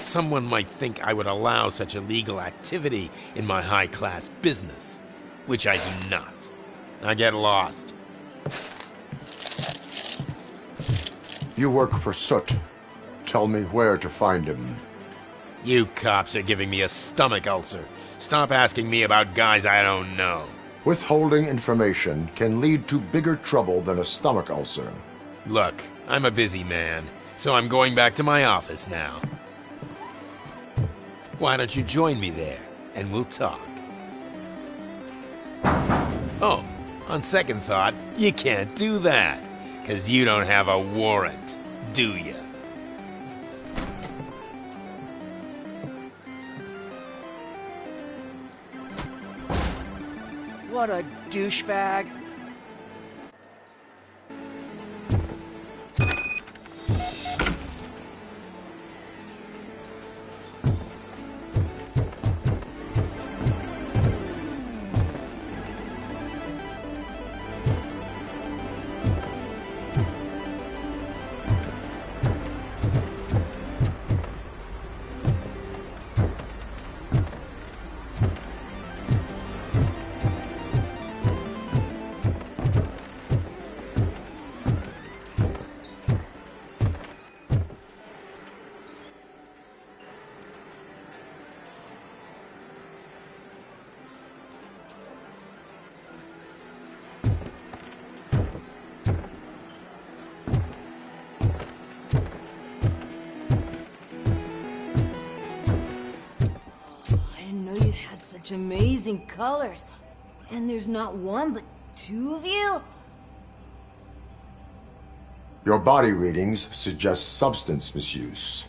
Someone might think I would allow such illegal activity in my high-class business, which I do not. Now get lost. You work for Soot. Tell me where to find him. You cops are giving me a stomach ulcer. Stop asking me about guys I don't know. Withholding information can lead to bigger trouble than a stomach ulcer. Look, I'm a busy man, so I'm going back to my office now. Why don't you join me there, and we'll talk. Oh, on second thought, you can't do that, 'cause you don't have a warrant, do you? What a douchebag. Such amazing colors. And there's not one, but two of you? Your body readings suggest substance misuse.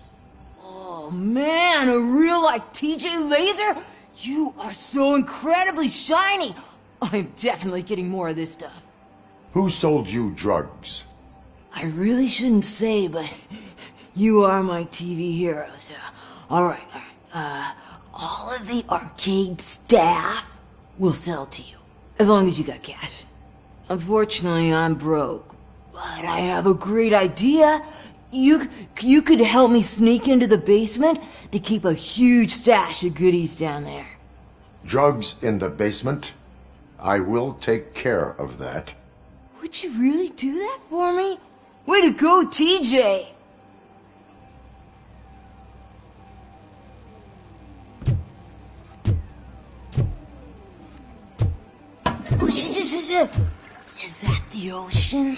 Oh man, a real like TJ laser? You are so incredibly shiny. I'm definitely getting more of this stuff. Who sold you drugs? I really shouldn't say, but you are my TV heroes. Alright. All of the arcade staff will sell to you, as long as you got cash. Unfortunately, I'm broke, but I have a great idea. You could help me sneak into the basement to keep a huge stash of goodies down there. Drugs in the basement? I will take care of that. Would you really do that for me? Way to go, TJ! Is that the ocean?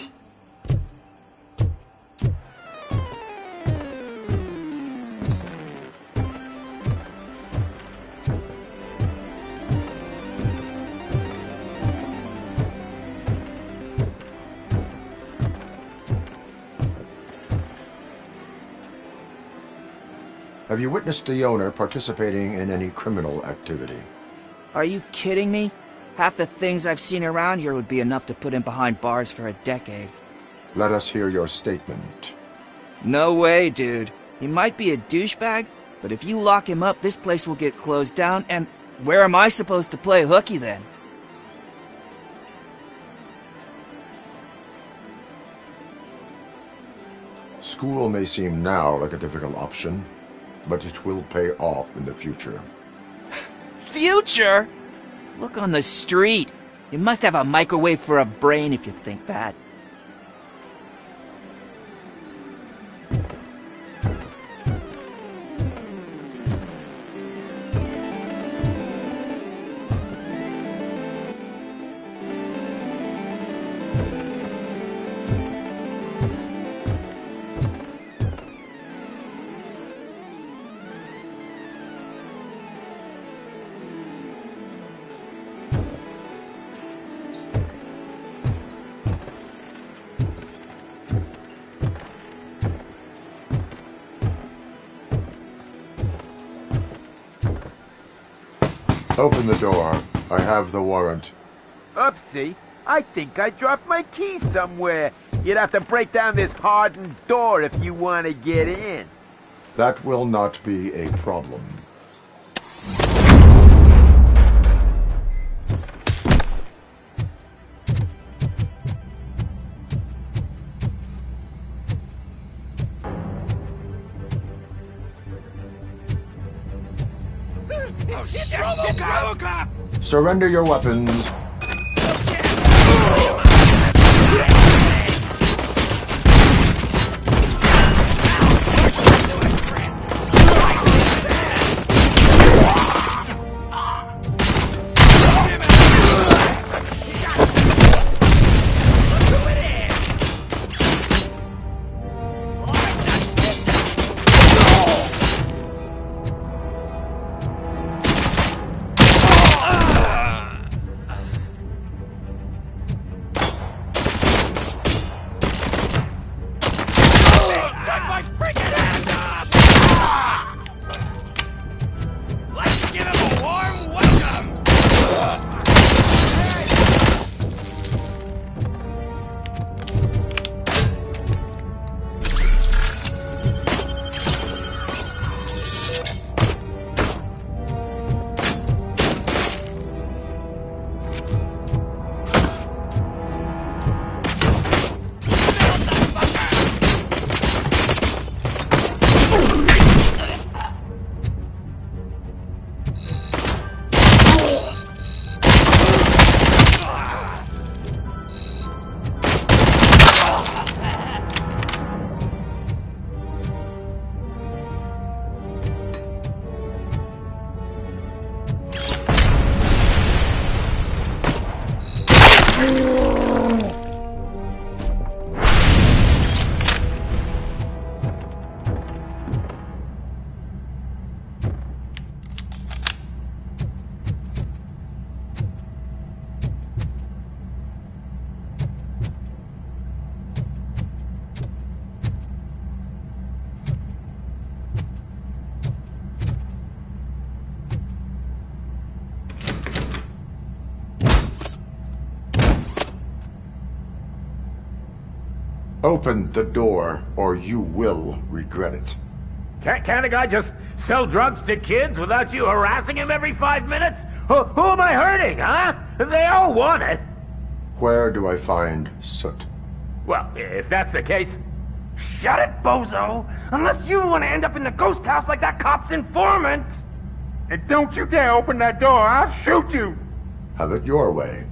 Have you witnessed the owner participating in any criminal activity? Are you kidding me? Half the things I've seen around here would be enough to put him behind bars for a decade. Let us hear your statement. No way, dude. He might be a douchebag, but if you lock him up, this place will get closed down, and where am I supposed to play hooky then? School may seem now like a difficult option, but it will pay off in the future. Future? Look on the street. You must have a microwave for a brain if you think that. Open the door. I have the warrant. Oopsie. I think I dropped my keys somewhere. You'd have to break down this hardened door if you want to get in. That will not be a problem. It's Robocop! Surrender your weapons. Open the door, or you will regret it. Can't a guy just sell drugs to kids without you harassing him every 5 minutes? Who am I hurting, huh? They all want it. Where do I find Soot? Well, if that's the case... Shut it, bozo! Unless you want to end up in the ghost house like that cop's informant! And don't you dare open that door, I'll shoot you! Have it your way.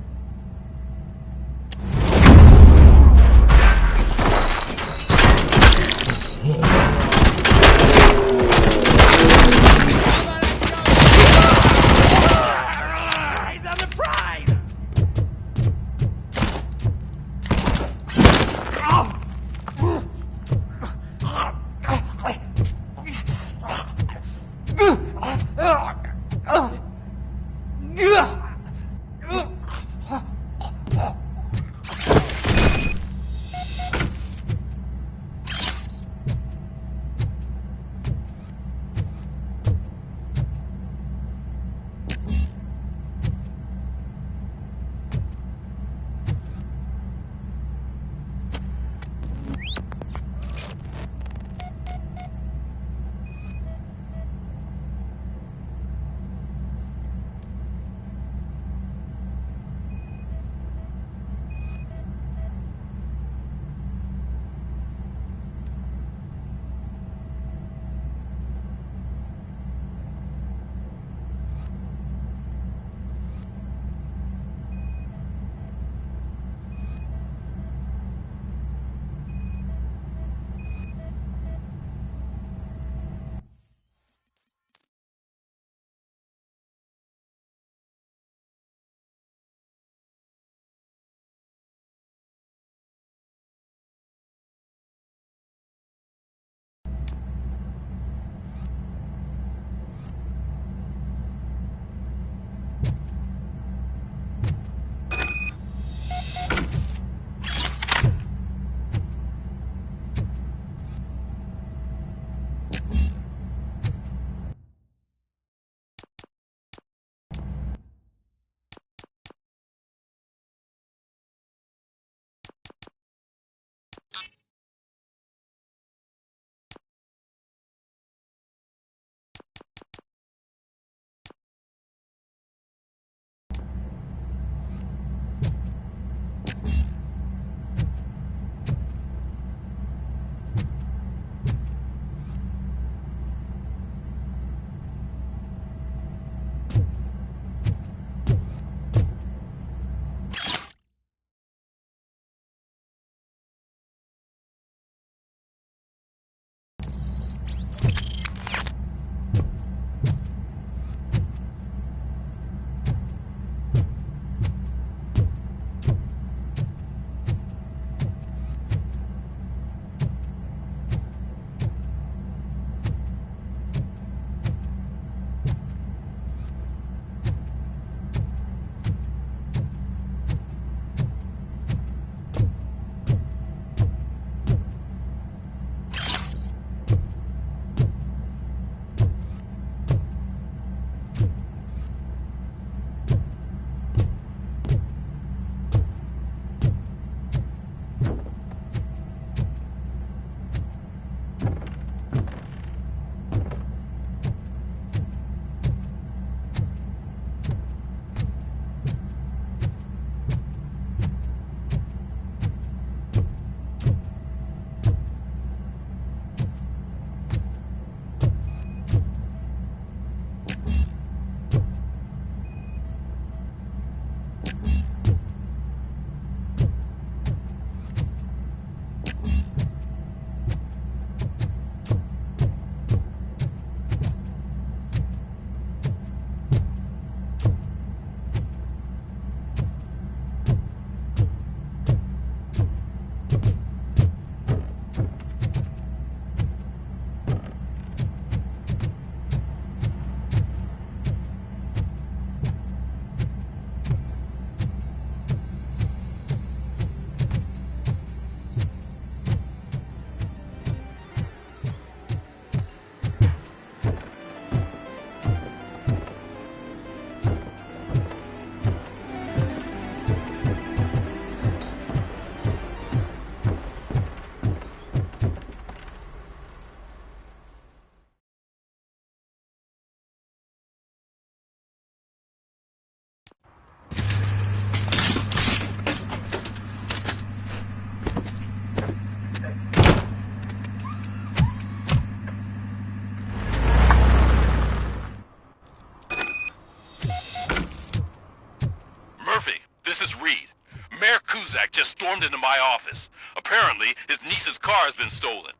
Kozak just stormed into my office. Apparently, his niece's car has been stolen.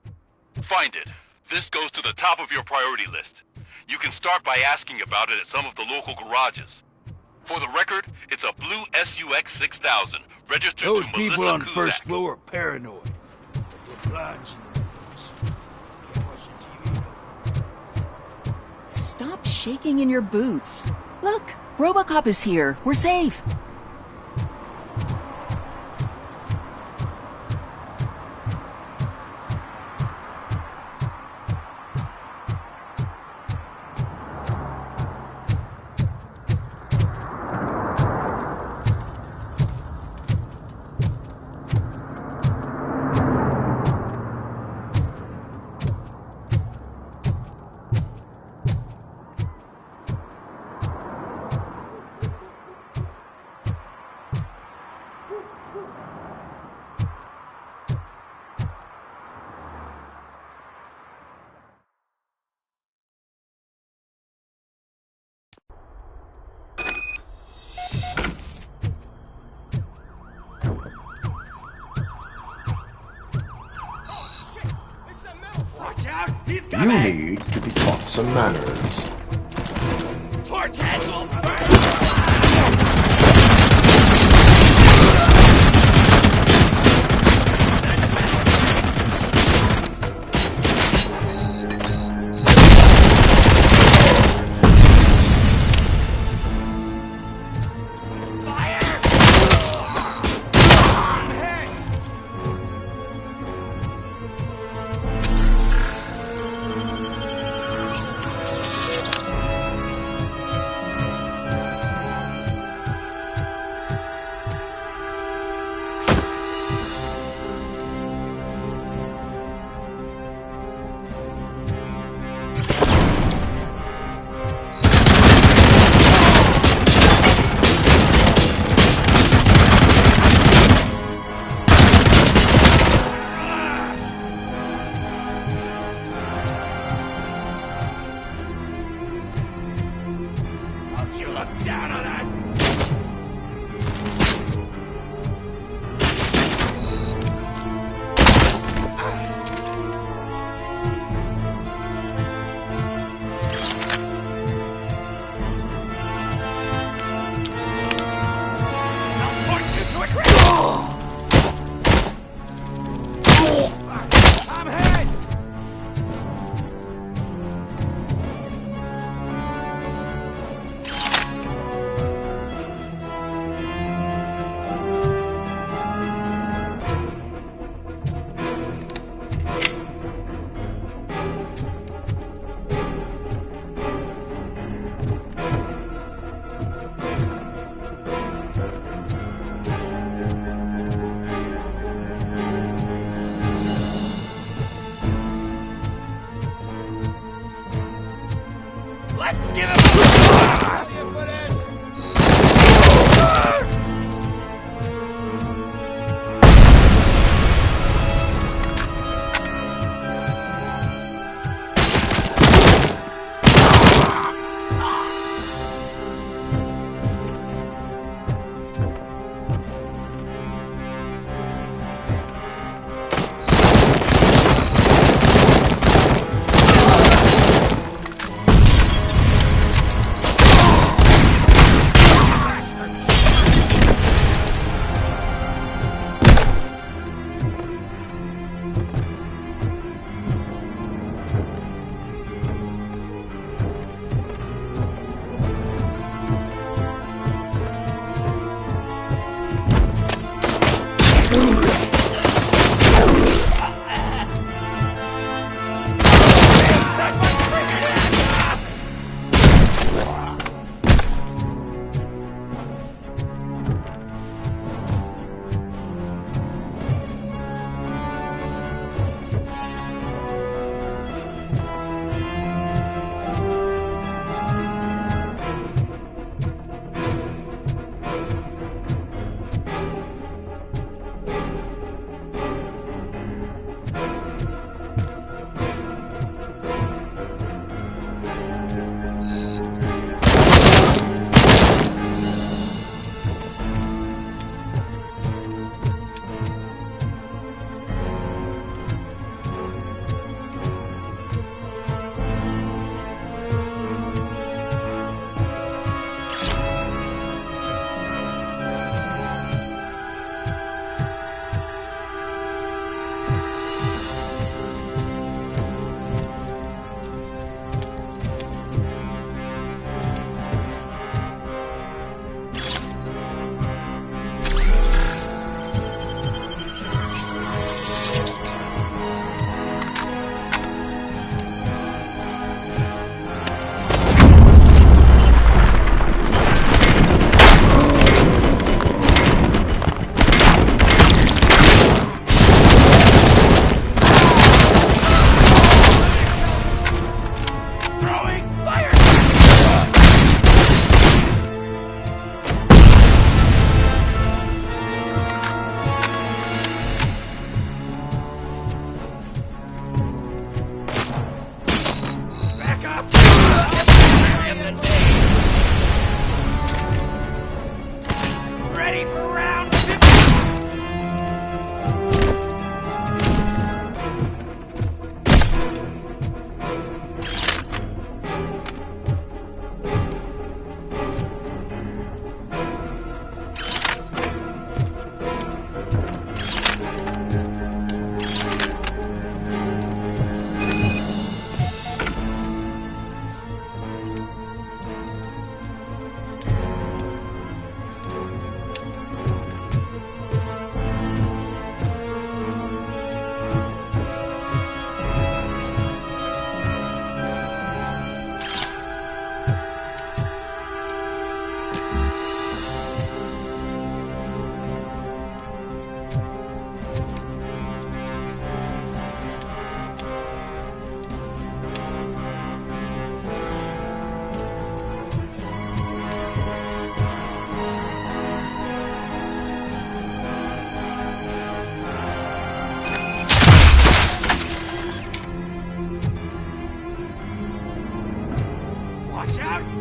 Find it. This goes to the top of your priority list. You can start by asking about it at some of the local garages. For the record, it's a blue SUX 6000, registered Those to people Melissa on the Kozak. first floor are paranoid. They put blinds in the windows. Can't watch the TV. Stop shaking in your boots. Look, Robocop is here. We're safe. You need to be taught some manners. Watch out!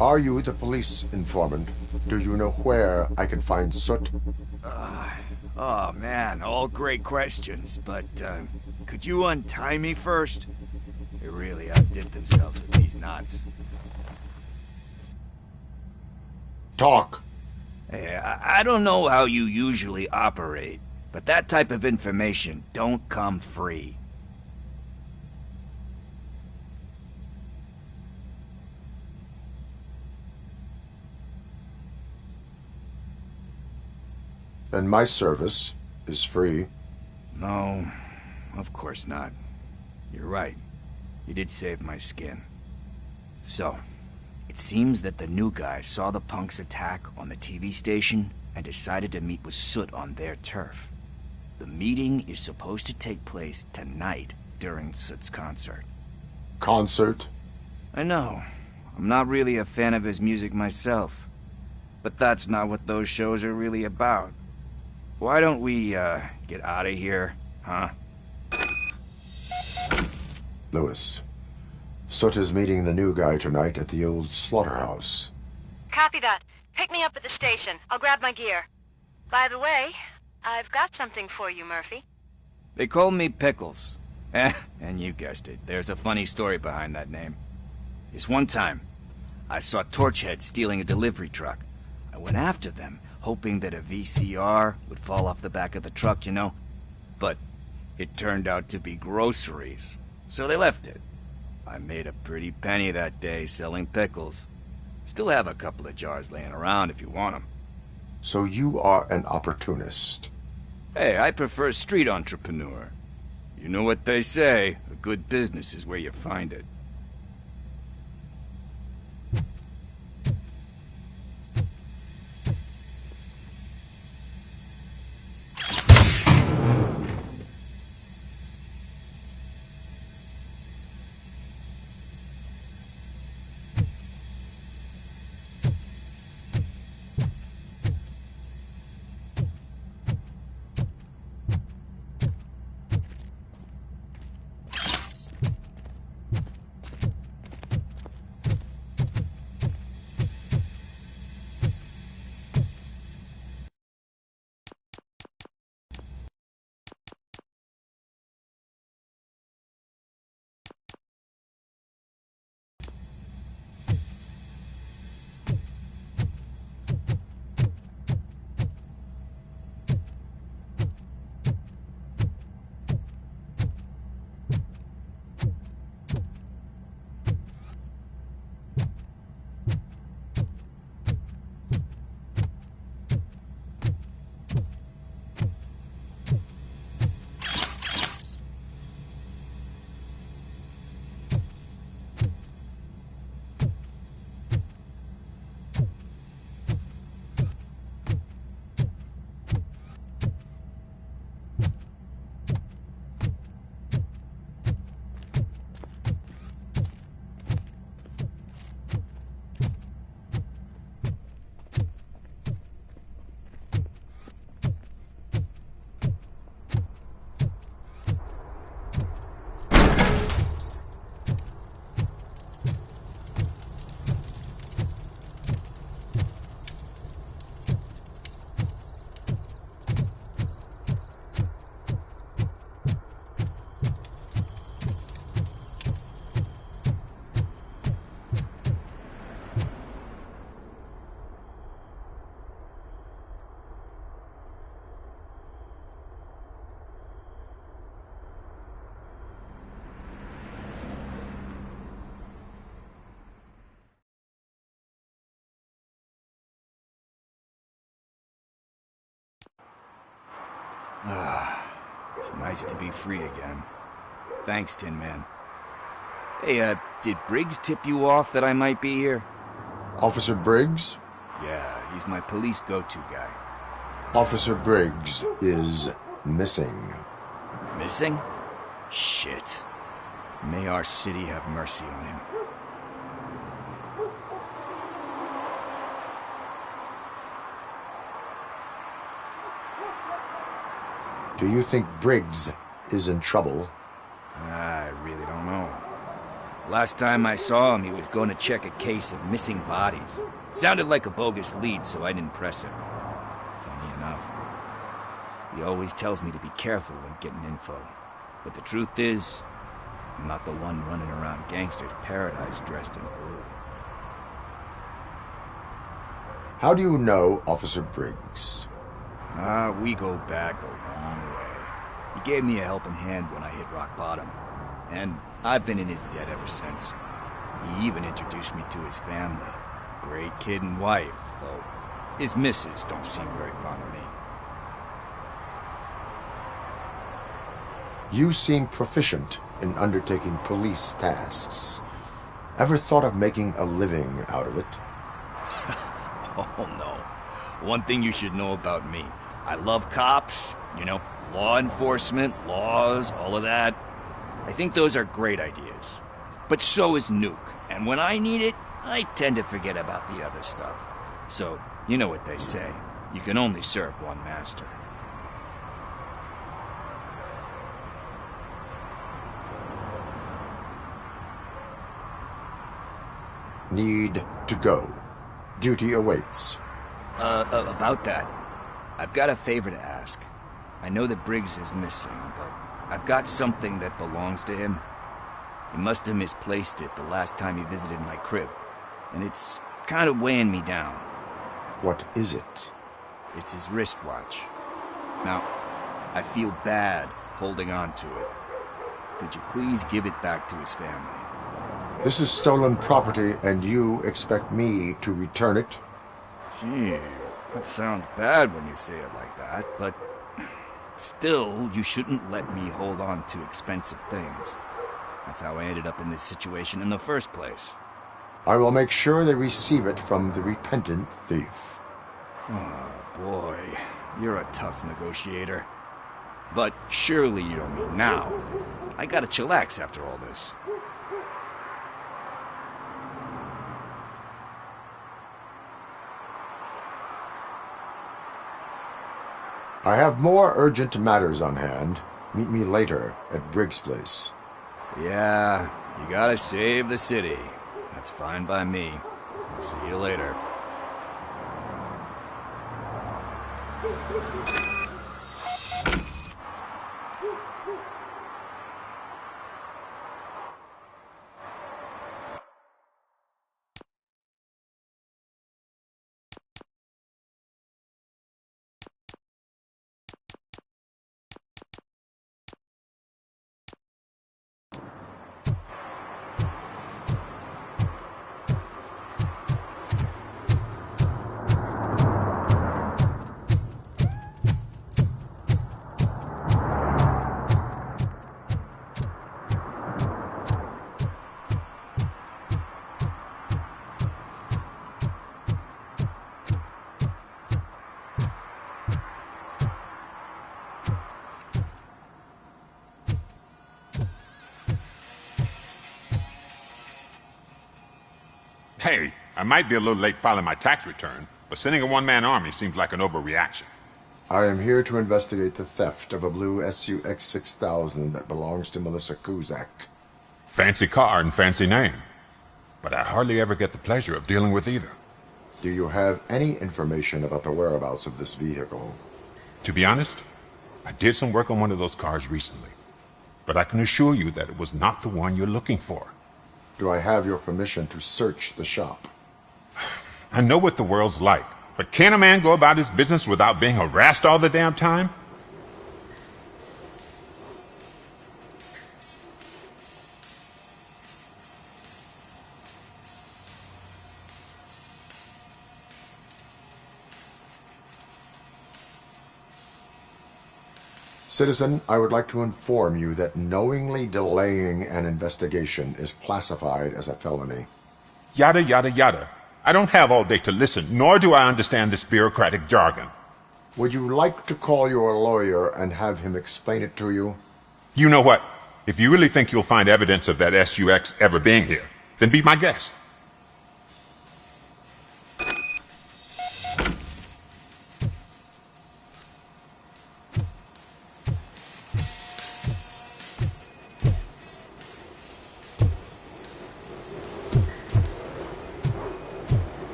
Are you the police informant? Do you know where I can find Soot? Oh man, all great questions, but could you untie me first? They really outdid themselves with these knots. Talk. Hey, I don't know how you usually operate, but that type of information don't come free. And my service is free. No, of course not. You're right. You did save my skin. So, it seems that the new guy saw the punks attack on the TV station and decided to meet with Soot on their turf. The meeting is supposed to take place tonight during Soot's concert. Concert? I know. I'm not really a fan of his music myself. But that's not what those shows are really about. Why don't we, get out of here, huh? Lewis, Soot is meeting the new guy tonight at the old slaughterhouse. Copy that. Pick me up at the station. I'll grab my gear. By the way, I've got something for you, Murphy. They call me Pickles. And you guessed it, there's a funny story behind that name. This one time, I saw Torchhead stealing a delivery truck. I went after them, hoping that a VCR would fall off the back of the truck, you know? But it turned out to be groceries, so they left it. I made a pretty penny that day selling pickles. Still have a couple of jars laying around if you want them. So you are an opportunist. Hey, I prefer street entrepreneur. You know what they say, a good business is where you find it. It's nice to be free again. Thanks, Tin Man. Hey, did Briggs tip you off that I might be here? Officer Briggs? Yeah, he's my police go-to guy. Officer Briggs is missing. Missing? Shit. May our city have mercy on him. Do you think Briggs is in trouble? I really don't know. Last time I saw him, he was going to check a case of missing bodies. Sounded like a bogus lead, so I didn't press him. Funny enough. He always tells me to be careful when getting info. But the truth is, I'm not the one running around gangster's paradise dressed in blue. How do you know Officer Briggs? We go back a long way. He gave me a helping hand when I hit rock bottom. And I've been in his debt ever since. He even introduced me to his family. Great kid and wife, though his missus don't seem very fond of me. You seem proficient in undertaking police tasks. Ever thought of making a living out of it? Oh no. One thing you should know about me. I love cops, you know, law enforcement, laws, all of that. I think those are great ideas. But so is Nuke, and when I need it, I tend to forget about the other stuff. So, you know what they say. You can only serve one master. Need to go. Duty awaits. About that, I've got a favor to ask. I know that Briggs is missing, but I've got something that belongs to him. He must have misplaced it the last time he visited my crib, and it's kind of weighing me down. What is it? It's his wristwatch. Now, I feel bad holding on to it. Could you please give it back to his family? This is stolen property, and you expect me to return it? Gee, that sounds bad when you say it like that, but still, you shouldn't let me hold on to expensive things. That's how I ended up in this situation in the first place. I will make sure they receive it from the repentant thief. Oh, boy. You're a tough negotiator. But surely you don't mean now. I gotta chillax after all this. I have more urgent matters on hand. Meet me later at Briggs' place. Yeah, you gotta save the city. That's fine by me. I'll see you later. Hey, I might be a little late filing my tax return, but sending a one-man army seems like an overreaction. I am here to investigate the theft of a blue SUX 6000 that belongs to Melissa Kuzak. Fancy car and fancy name. But I hardly ever get the pleasure of dealing with either. Do you have any information about the whereabouts of this vehicle? To be honest, I did some work on one of those cars recently. But I can assure you that it was not the one you're looking for. Do I have your permission to search the shop? I know what the world's like, but can a man go about his business without being harassed all the damn time? Citizen, I would like to inform you that knowingly delaying an investigation is classified as a felony. Yada, yada, yada. I don't have all day to listen, nor do I understand this bureaucratic jargon. Would you like to call your lawyer and have him explain it to you? You know what? If you really think you'll find evidence of that SUX ever being here, then be my guest.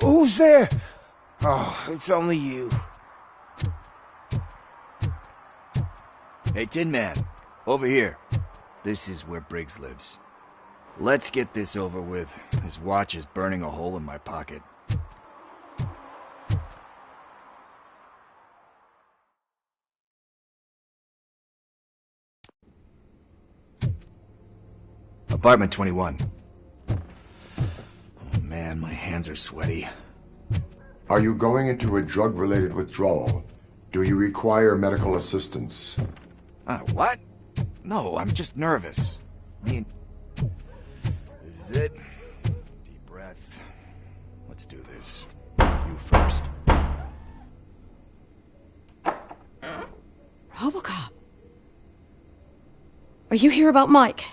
Who's there? Oh, it's only you. Hey, Tin Man, over here. This is where Briggs lives. Let's get this over with. His watch is burning a hole in my pocket. Apartment 21. Oh man, my hands are sweaty. Are you going into a drug-related withdrawal? Do you require medical assistance? What? No, I'm just nervous. I mean, this is it. Deep breath. Let's do this. You first. Robocop. Are you here about Mike?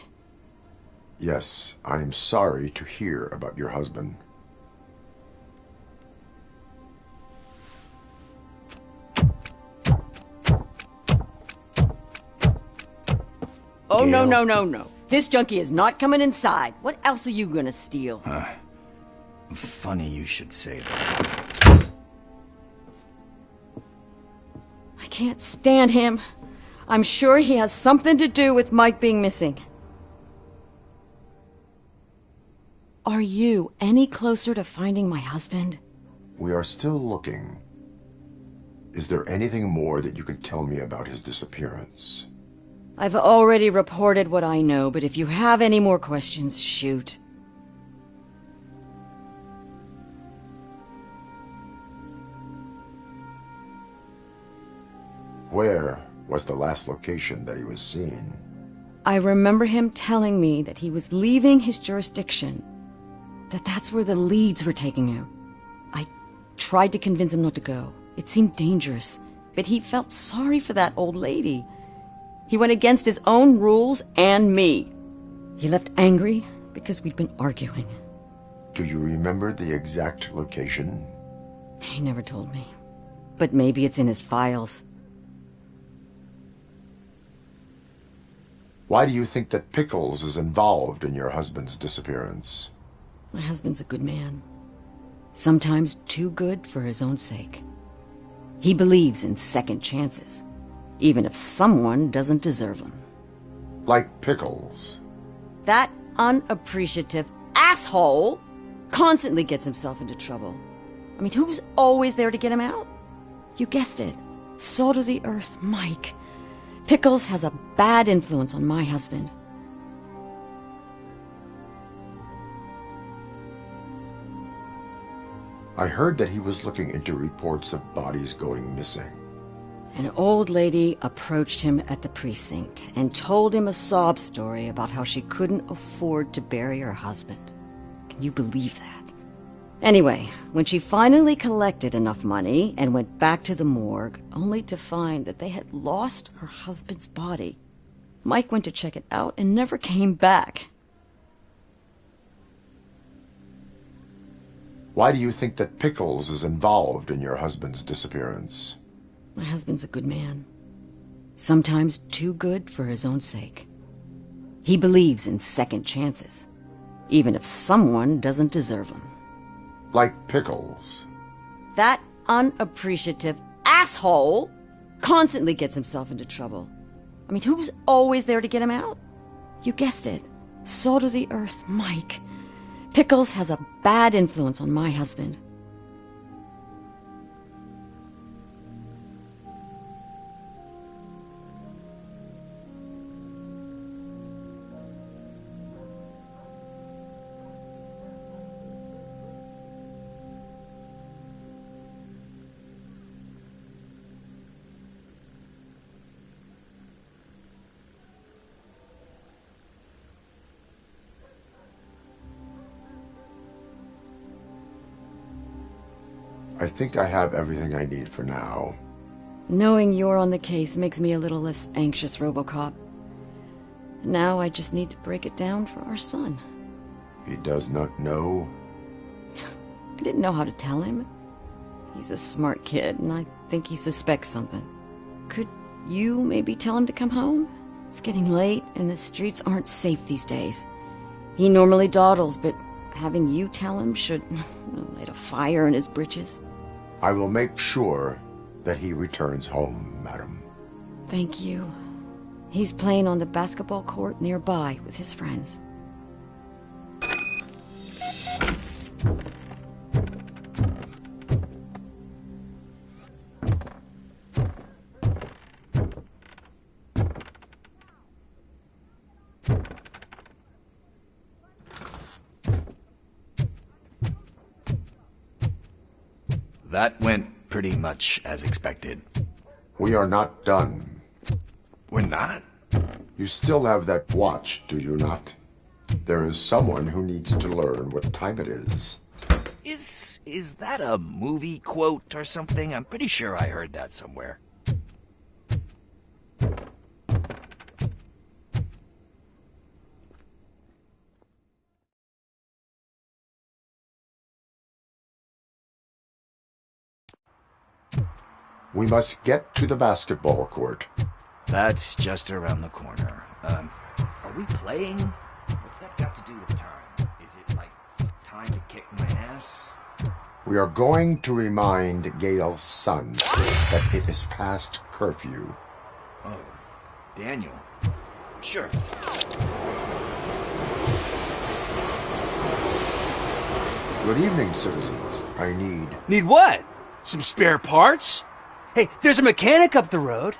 Yes, I am sorry to hear about your husband. Oh, no. This junkie is not coming inside. What else are you gonna steal? Funny you should say that. I can't stand him. I'm sure he has something to do with Mike being missing. Are you any closer to finding my husband? We are still looking. Is there anything more that you can tell me about his disappearance? I've already reported what I know, but if you have any more questions, shoot. Where was the last location that he was seen? I remember him telling me that he was leaving his jurisdiction, that's where the leads were taking him. I tried to convince him not to go. It seemed dangerous. but he felt sorry for that old lady. He went against his own rules and me. He left angry because we'd been arguing. Do you remember the exact location? He never told me. But maybe it's in his files. Why do you think that Pickles is involved in your husband's disappearance? My husband's a good man. Sometimes too good for his own sake. He believes in second chances, even if someone doesn't deserve them. Like Pickles. That unappreciative asshole constantly gets himself into trouble. I mean, who's always there to get him out? You guessed it. Salt of the earth, Mike. Pickles has a bad influence on my husband. I heard that he was looking into reports of bodies going missing. An old lady approached him at the precinct and told him a sob story about how she couldn't afford to bury her husband. Can you believe that? Anyway, when she finally collected enough money and went back to the morgue, only to find that they had lost her husband's body, Mike went to check it out and never came back. Why do you think that Pickles is involved in your husband's disappearance? My husband's a good man. Sometimes too good for his own sake. He believes in second chances, even if someone doesn't deserve them. Like Pickles. That unappreciative asshole constantly gets himself into trouble. I mean, who's always there to get him out? You guessed it. Salt of the earth, Mike. Pickles has a bad influence on my husband. I think I have everything I need for now. Knowing you're on the case makes me a little less anxious, Robocop. Now I just need to break it down for our son. He does not know? I didn't know how to tell him. He's a smart kid, and I think he suspects something. Could you maybe tell him to come home? It's getting late, and the streets aren't safe these days. He normally dawdles, but having you tell him should light a fire in his britches. I will make sure that he returns home, madam. Thank you. He's playing on the basketball court nearby with his friends. That went pretty much as expected. We are not done. We're not? You still have that watch, do you not? There is someone who needs to learn what time it is. Is that a movie quote or something? I'm pretty sure I heard that somewhere. We must get to the basketball court. That's just around the corner. Are we playing? What's that got to do with time? Is it like time to kick my ass? We are going to remind Gail's son that it is past curfew. Oh, Daniel. Sure. Good evening, citizens. I need... Need what? Some spare parts? Hey, there's a mechanic up the road.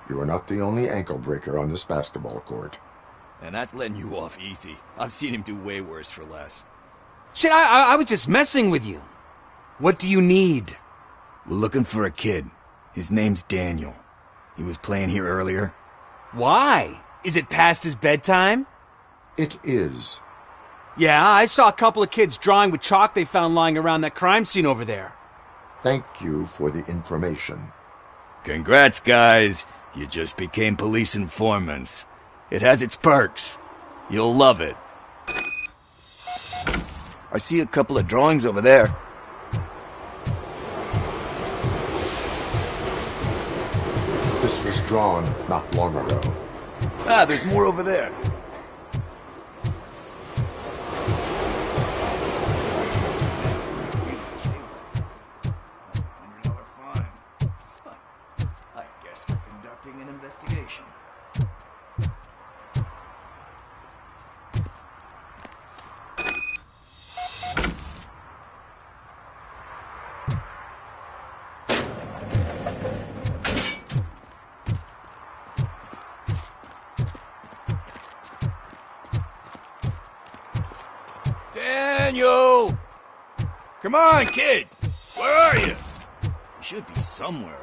You are not the only ankle breaker on this basketball court. And that's letting you off easy. I've seen him do way worse for less. Shit, I was just messing with you. What do you need? We're looking for a kid. His name's Daniel. He was playing here earlier? Why? Is it past his bedtime? It is. Yeah, I saw a couple of kids drawing with chalk they found lying around that crime scene over there. Thank you for the information. Congrats, guys. You just became police informants. It has its perks. You'll love it. I see a couple of drawings over there. This was drawn not long ago. Ah, there's more over there. I guess we're conducting an investigation. Daniel! Come on, kid! Where are you? You should be somewhere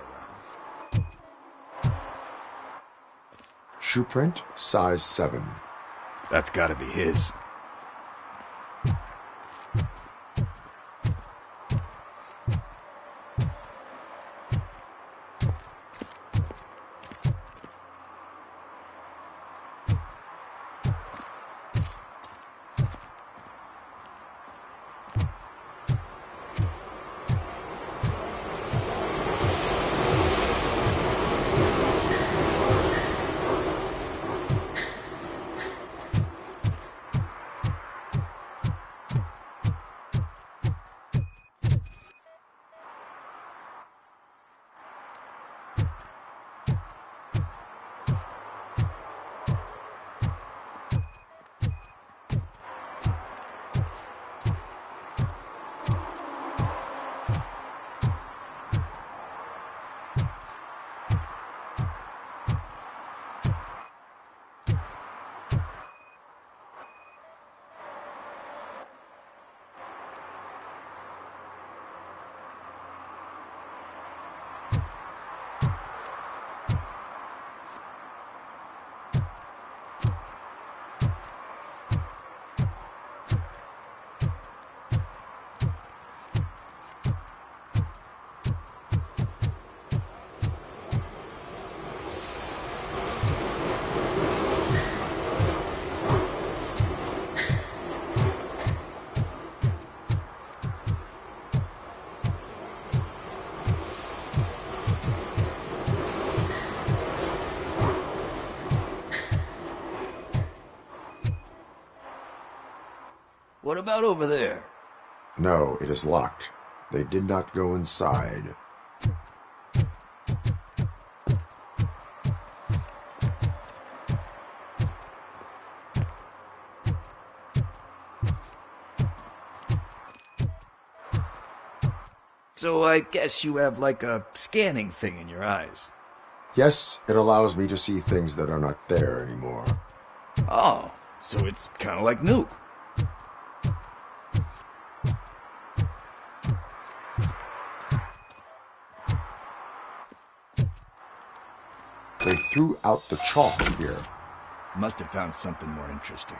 around. Shoe print, size 7. That's gotta be his. What about over there? No, it is locked. They did not go inside. So I guess you have like a scanning thing in your eyes. Yes, it allows me to see things that are not there anymore. Oh, so it's kind of like Nuke. They threw out the chalk here. Must have found something more interesting.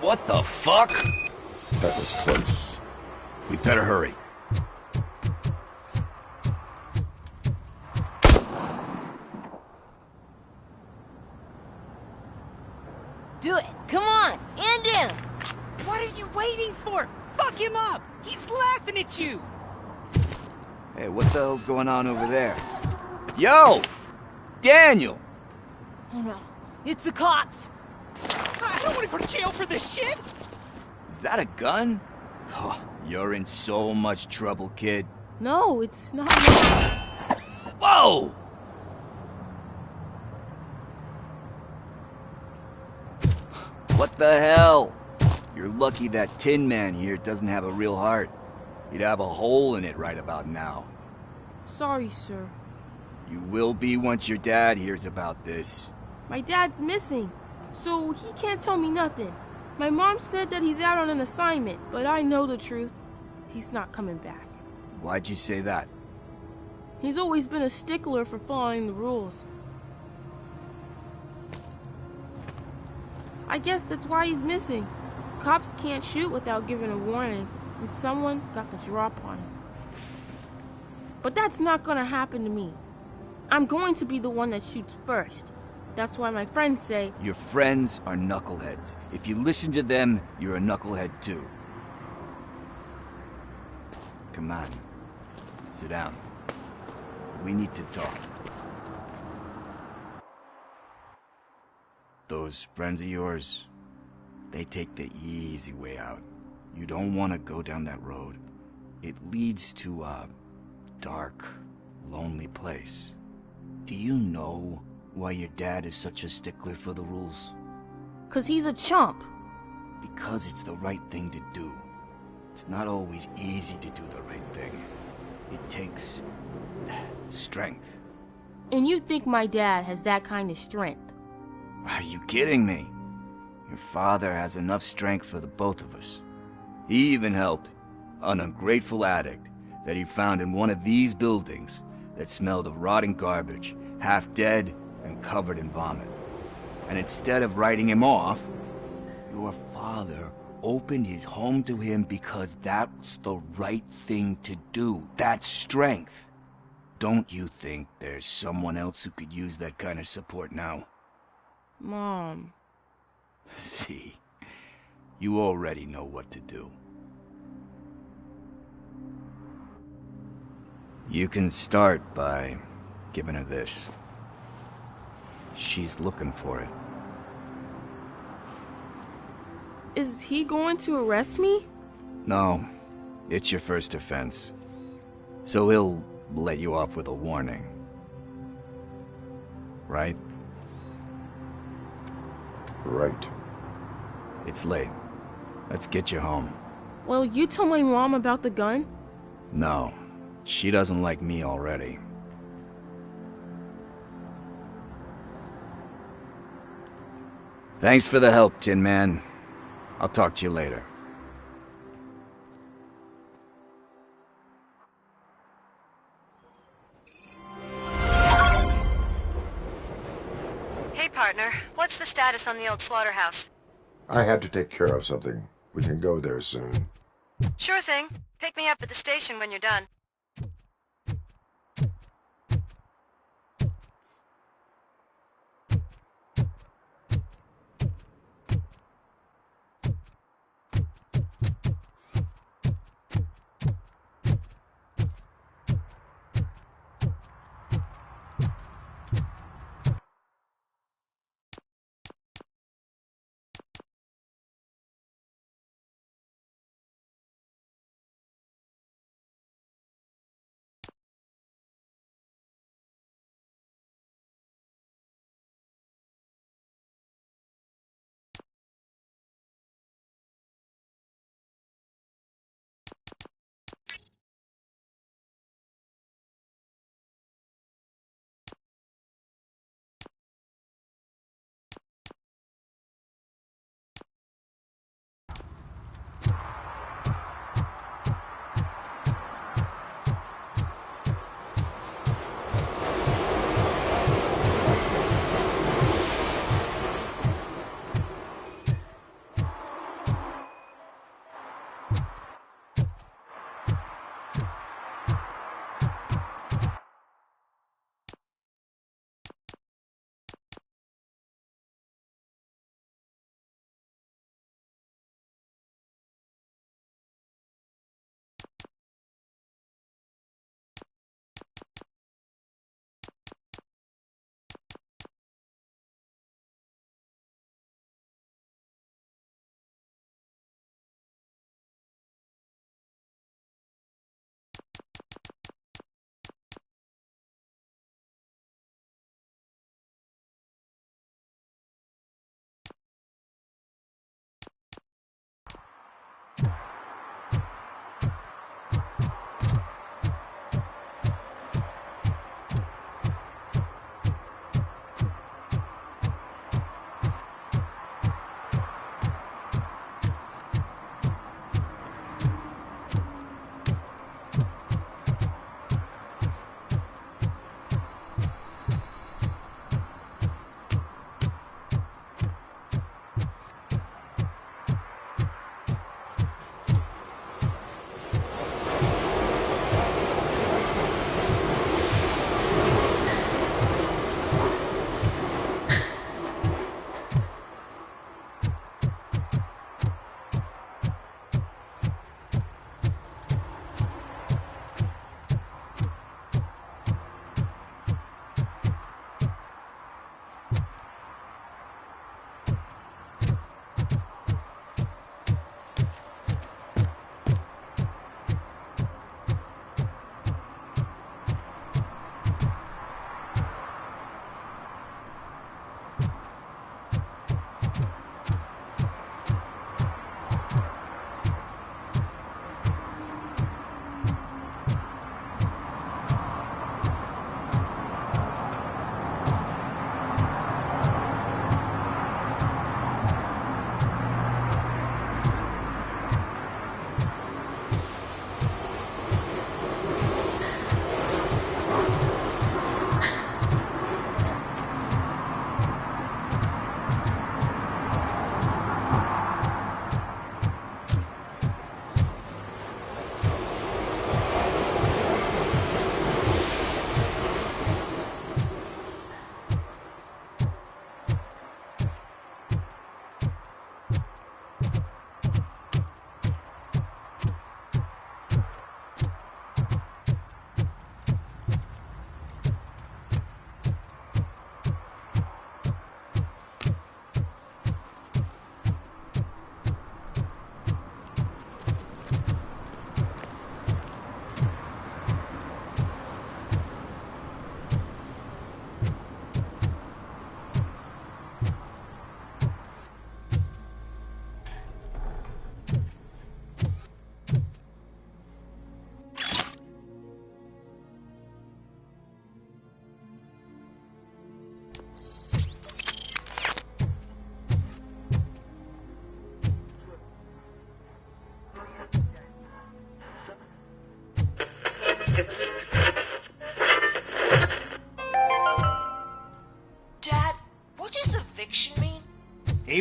What the fuck? That was close. We better hurry. Do it. Come on. And in. What are you waiting for? Fuck him up! He's laughing at you! Hey, what the hell's going on over there? Yo! Daniel! Oh no. It's the cops. I don't want to go to jail for this shit! Is that a gun? Oh, you're in so much trouble, kid. No, it's not. Whoa! What the hell? You're lucky that Tin Man here doesn't have a real heart. You'd have a hole in it right about now. Sorry, sir. You will be once your dad hears about this. My dad's missing, so he can't tell me nothing. My mom said that he's out on an assignment, but I know the truth. He's not coming back. Why'd you say that? He's always been a stickler for following the rules. I guess that's why he's missing. Cops can't shoot without giving a warning, and someone got the drop on him. But that's not gonna happen to me. I'm going to be the one that shoots first. That's why my friends say... Your friends are knuckleheads. If you listen to them, you're a knucklehead too. Come on. Sit down. We need to talk. Those friends of yours, they take the easy way out. You don't want to go down that road. It leads to a dark, lonely place. Do you know why your dad is such a stickler for the rules? 'Cause he's a chump. Because it's the right thing to do. It's not always easy to do the right thing. It takes strength. And you think my dad has that kind of strength? Are you kidding me? Your father has enough strength for the both of us. He even helped an ungrateful addict that he found in one of these buildings that smelled of rotting garbage, half dead and covered in vomit. And instead of writing him off, your father opened his home to him because that's the right thing to do. That's strength. Don't you think there's someone else who could use that kind of support now? Mom. See, you already know what to do. You can start by giving her this. She's looking for it. Is he going to arrest me? No, it's your first offense. So he'll let you off with a warning. Right? Right. It's late. Let's get you home. Well, you tell my mom about the gun? No, she doesn't like me already. Thanks for the help, Tin Man. I'll talk to you later. Hey, partner. What's the status on the old slaughterhouse? I had to take care of something. We can go there soon. Sure thing. Pick me up at the station when you're done.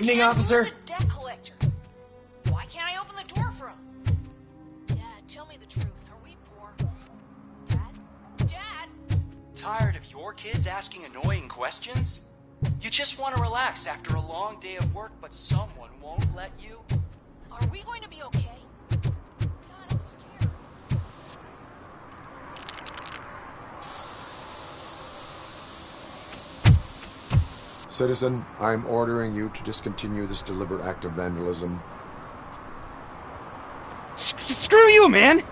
evening, officer. Who's a debt collector? Why can't I open the door for him? Dad, tell me the truth. Are we poor? Dad? Tired of your kids asking annoying questions? You just want to relax after a long day of work, but someone won't let you? Are we going to be okay? Dad, I'm scared. Citizen, I'm ordering you to discontinue this deliberate act of vandalism. Screw you, man!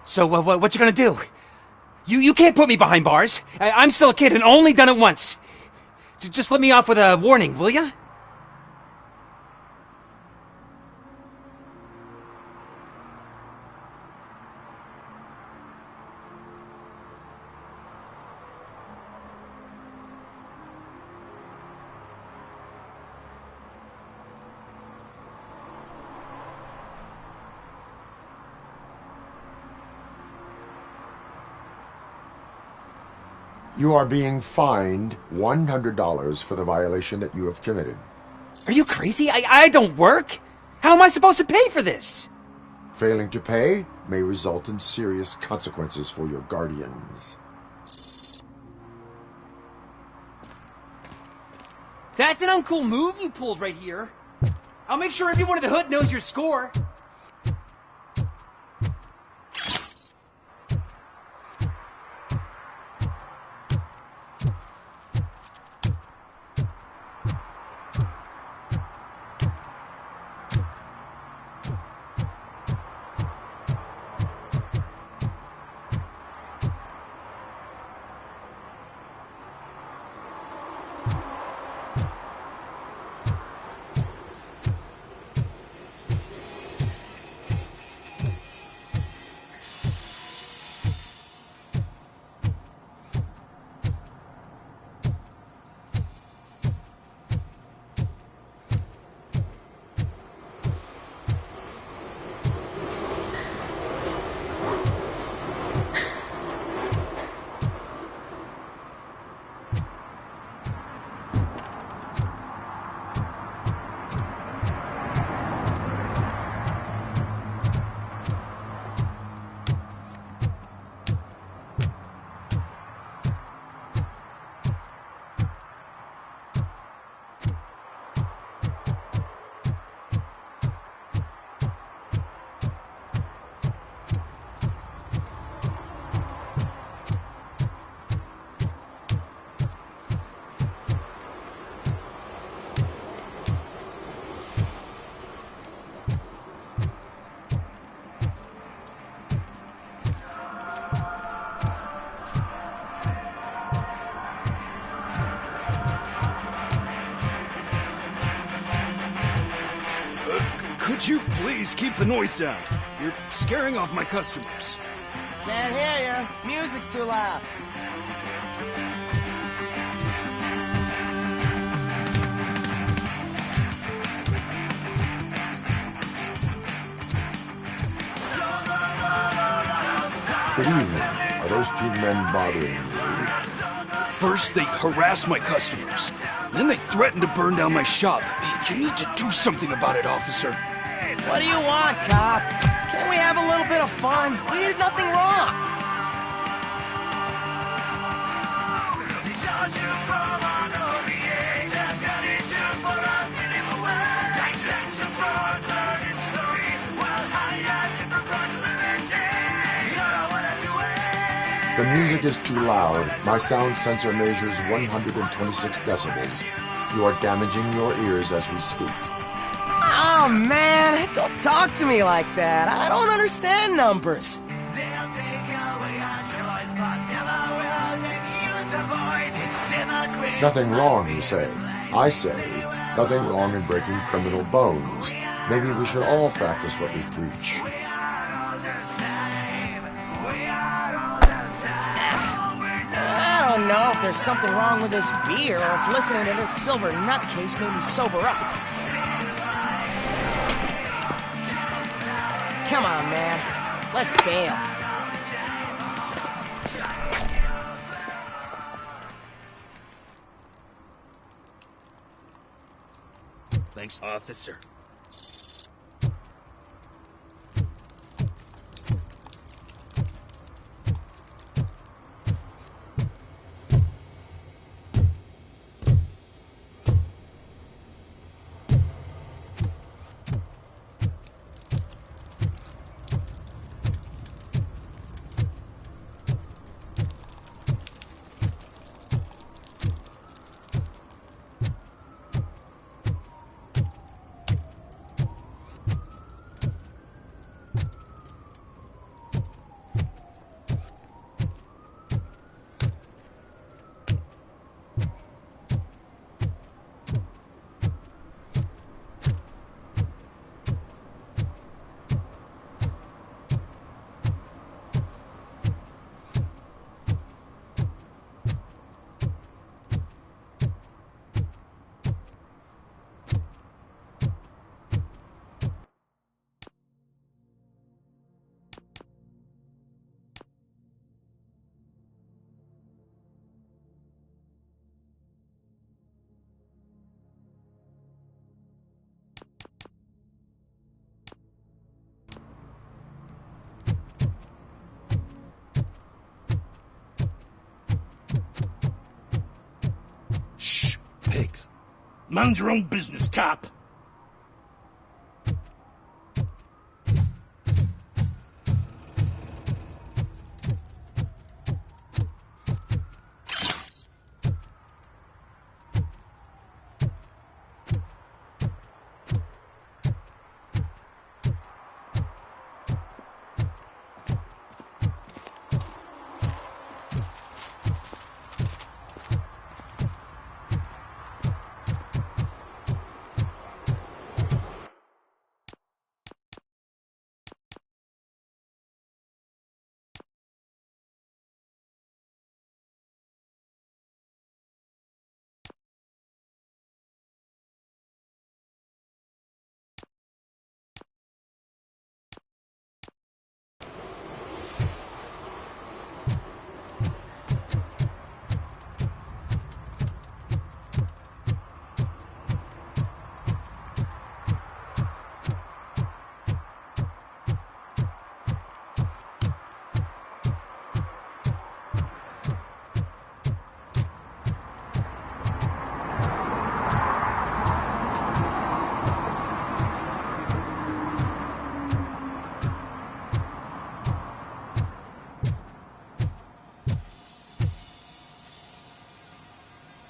So, what you gonna do? You can't put me behind bars. I'm still a kid and only done it once. Just let me off with a warning, will ya? You are being fined $100 for the violation that you have committed. Are you crazy? I don't work. How am I supposed to pay for this? Failing to pay may result in serious consequences for your guardians. That's an uncool move you pulled right here. I'll make sure everyone in the hood knows your score. Could you please keep the noise down? You're scaring off my customers. Can't hear you. Music's too loud. Good evening. Are those two men bothering you? First, they harass my customers. Then they threaten to burn down my shop. You need to do something about it, officer. What do you want, cop? Can't we have a little bit of fun? We did nothing wrong. The music is too loud. My sound sensor measures 126 decibels. You are damaging your ears as we speak. Oh, man, don't talk to me like that. I don't understand numbers. Nothing wrong, you say. I say, nothing wrong in breaking criminal bones. Maybe we should all practice what we preach. I don't know if there's something wrong with this beer or if listening to this silver nutcase made me sober up. Come on, man. Let's bail. Thanks, officer. Pigs. Mind your own business, cop.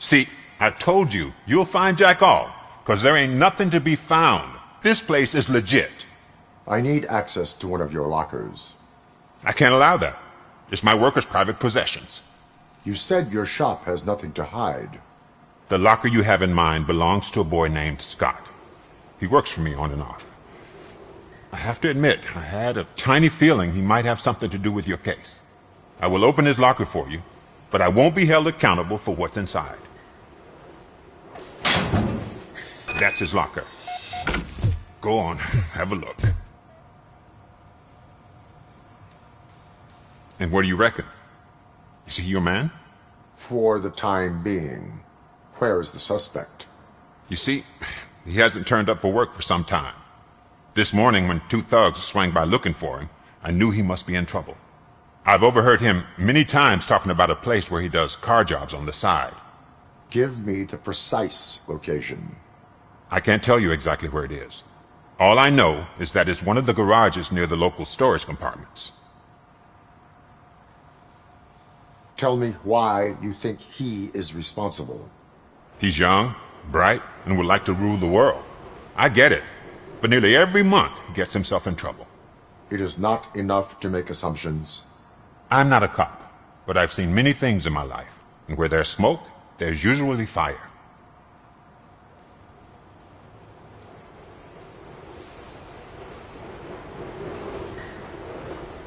See, I've told you, you'll find Jack all, because there ain't nothing to be found. This place is legit. I need access to one of your lockers. I can't allow that. It's my workers' private possessions. You said your shop has nothing to hide. The locker you have in mind belongs to a boy named Scott. He works for me on and off. I have to admit, I had a tiny feeling he might have something to do with your case. I will open his locker for you, but I won't be held accountable for what's inside. That's his locker. Go on, have a look. And what do you reckon? Is he your man? For the time being. Where is the suspect? You see, he hasn't turned up for work for some time. This morning, when two thugs swang by looking for him, I knew he must be in trouble. I've overheard him many times talking about a place where he does car jobs on the side. Give me the precise location. I can't tell you exactly where it is. All I know is that it's one of the garages near the local storage compartments. Tell me why you think he is responsible. He's young, bright, and would like to rule the world. I get it. But nearly every month he gets himself in trouble. It is not enough to make assumptions. I'm not a cop, but I've seen many things in my life. And where there's smoke, there's usually fire.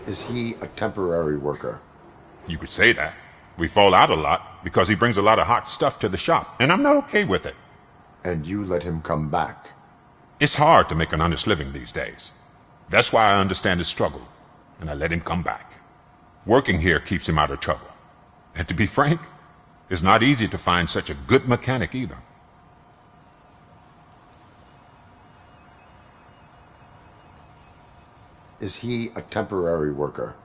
Is he a temporary worker? You could say that. We fall out a lot because he brings a lot of hot stuff to the shop, and I'm not okay with it. And you let him come back? It's hard to make an honest living these days. That's why I understand his struggle, and I let him come back. Working here keeps him out of trouble. And to be frank, it's not easy to find such a good mechanic either. Is he a temporary worker?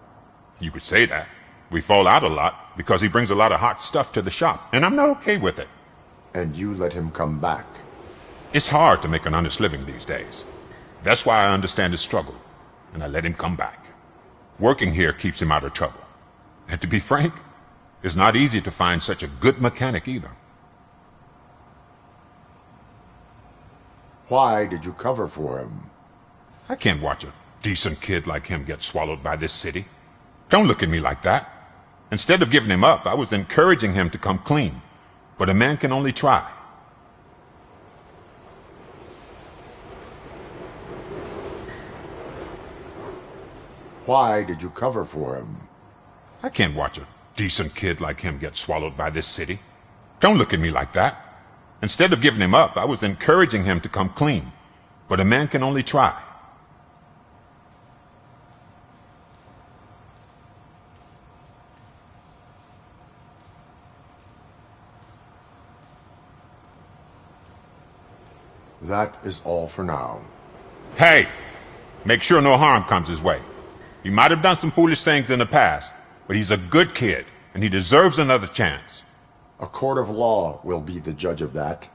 You could say that. We fall out a lot because he brings a lot of hot stuff to the shop, and I'm not okay with it. And you let him come back? It's hard to make an honest living these days. That's why I understand his struggle, and I let him come back. Working here keeps him out of trouble. And to be frank, it's not easy to find such a good mechanic either. Why did you cover for him? I can't watch a decent kid like him get swallowed by this city. Don't look at me like that. Instead of giving him up, I was encouraging him to come clean. But a man can only try. Why did you cover for him? I can't watch a decent kid like him get swallowed by this city. Don't look at me like that. Instead of giving him up, I was encouraging him to come clean. But a man can only try. That is all for now. Hey! Make sure no harm comes his way. He might have done some foolish things in the past, but he's a good kid, and he deserves another chance. A court of law will be the judge of that.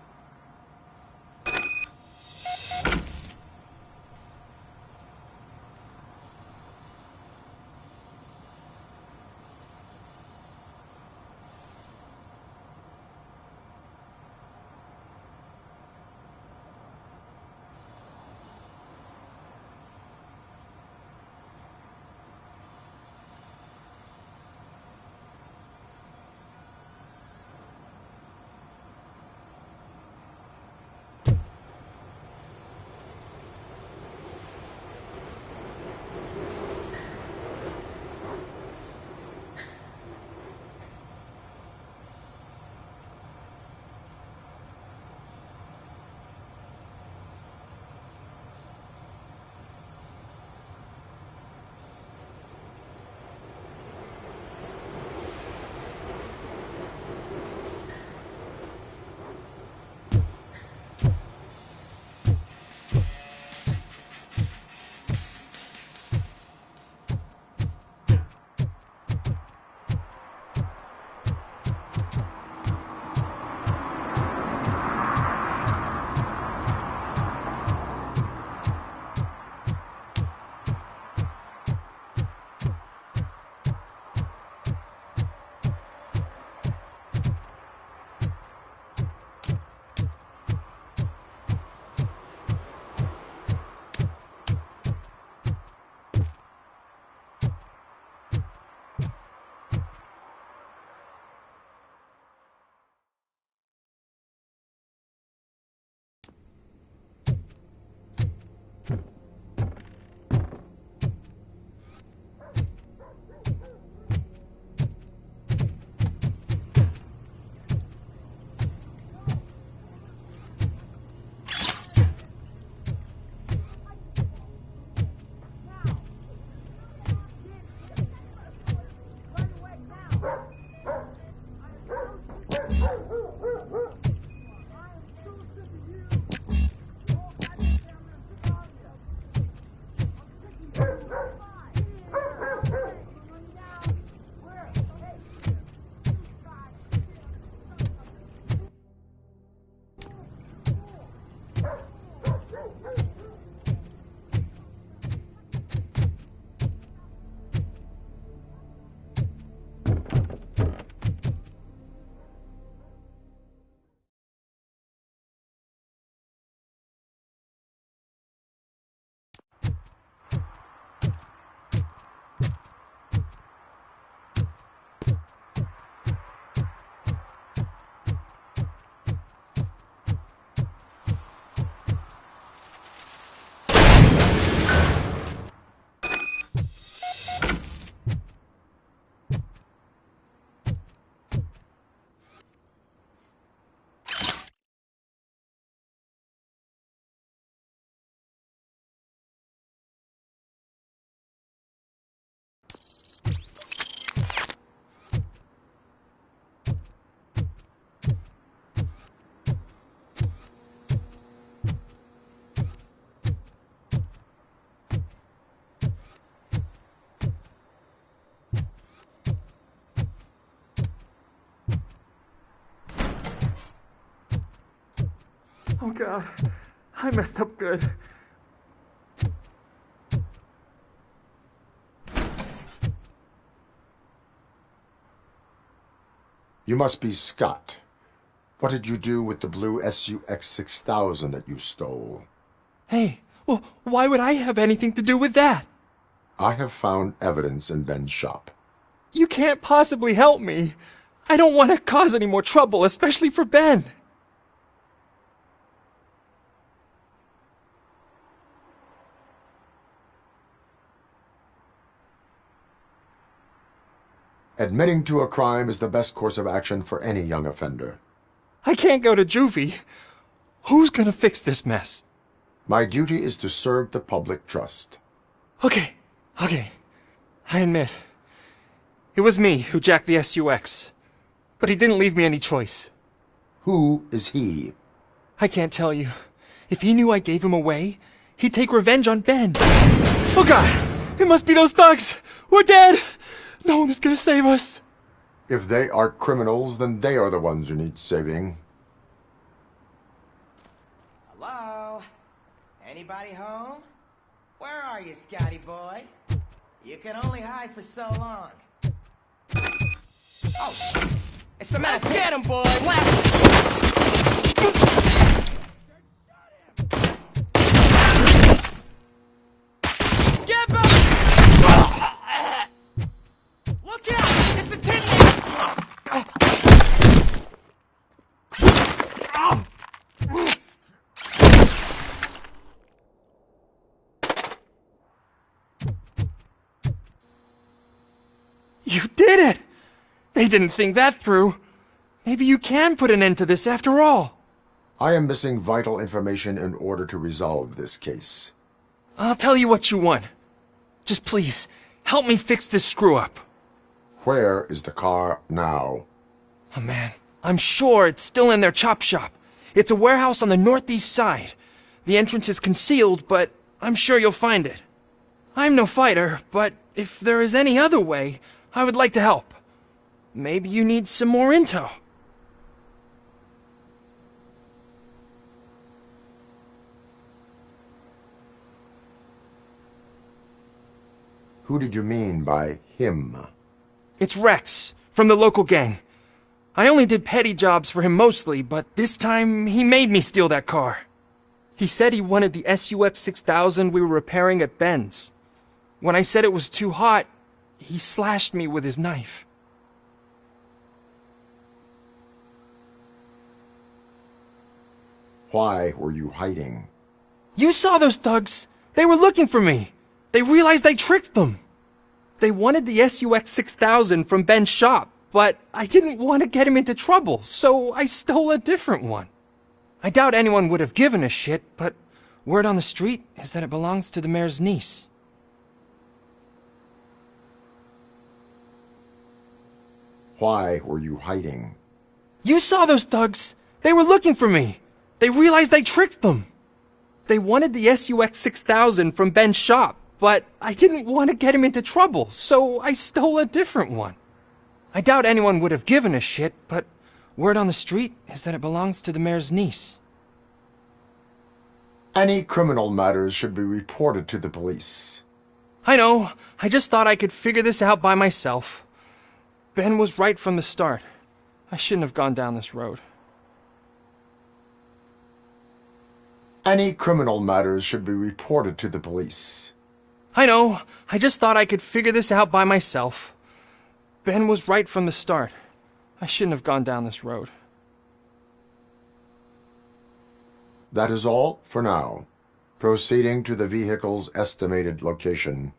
Oh God, I messed up good. You must be Scott. What did you do with the blue SUX 6000 that you stole? Hey, well, why would I have anything to do with that? I have found evidence in Ben's shop. You can't possibly help me. I don't want to cause any more trouble, especially for Ben. Admitting to a crime is the best course of action for any young offender. I can't go to juvie. Who's gonna fix this mess? My duty is to serve the public trust. Okay. I admit. It was me who jacked the SUX. But he didn't leave me any choice. Who is he? I can't tell you. If he knew I gave him away, he'd take revenge on Ben. Oh God! It must be those thugs! We're dead! No one is gonna save us. If they are criminals, then they are the ones who need saving. Hello? Anybody home? Where are you, Scotty boy? You can only hide for so long. Oh, it's the mask. Let's get him, boys! Get back! Look out! It's the tin You did it! They didn't think that through. Maybe you can put an end to this after all. I am missing vital information in order to resolve this case. I'll tell you what you want. Just please, help me fix this screw-up. Where is the car now? Oh man, I'm sure it's still in their chop shop. It's a warehouse on the northeast side. The entrance is concealed, but I'm sure you'll find it. I'm no fighter, but if there is any other way, I would like to help. Maybe you need some more intel. Who did you mean by him? It's Rex, from the local gang. I only did petty jobs for him mostly, but this time he made me steal that car. He said he wanted the SUX 6000 we were repairing at Ben's. When I said it was too hot, he slashed me with his knife. Why were you hiding? You saw those thugs! They were looking for me! They realized I tricked them! They wanted the SUX 6000 from Ben's shop, but I didn't want to get him into trouble, so I stole a different one. I doubt anyone would have given a shit, but word on the street is that it belongs to the mayor's niece. Why were you hiding? You saw those thugs! They were looking for me! They realized I tricked them! They wanted the SUX 6000 from Ben's shop, but I didn't want to get him into trouble, so I stole a different one. I doubt anyone would have given a shit, but word on the street is that it belongs to the mayor's niece. Any criminal matters should be reported to the police. I know. I just thought I could figure this out by myself. Ben was right from the start. I shouldn't have gone down this road. Any criminal matters should be reported to the police. I know. I just thought I could figure this out by myself. Ben was right from the start. I shouldn't have gone down this road. That is all for now. Proceeding to the vehicle's estimated location.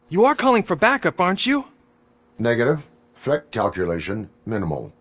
You are calling for backup, aren't you? Negative. Threat calculation minimal.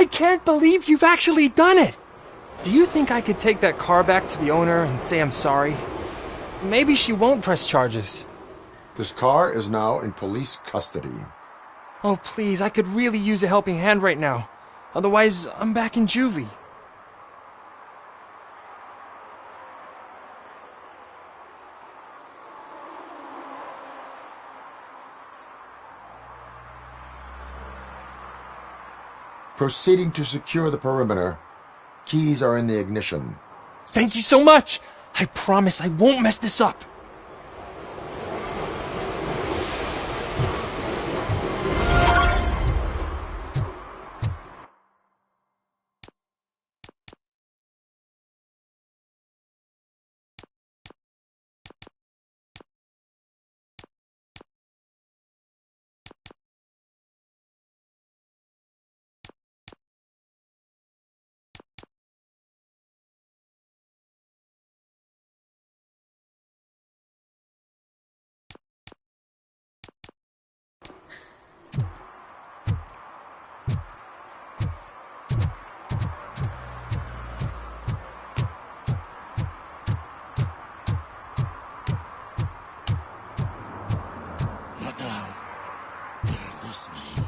I can't believe you've actually done it! Do you think I could take that car back to the owner and say I'm sorry? Maybe she won't press charges. This car is now in police custody. Oh, please, I could really use a helping hand right now. Otherwise, I'm back in juvie. Proceeding to secure the perimeter. Keys are in the ignition. Thank you so much! I promise I won't mess this up. Not now. They're listening.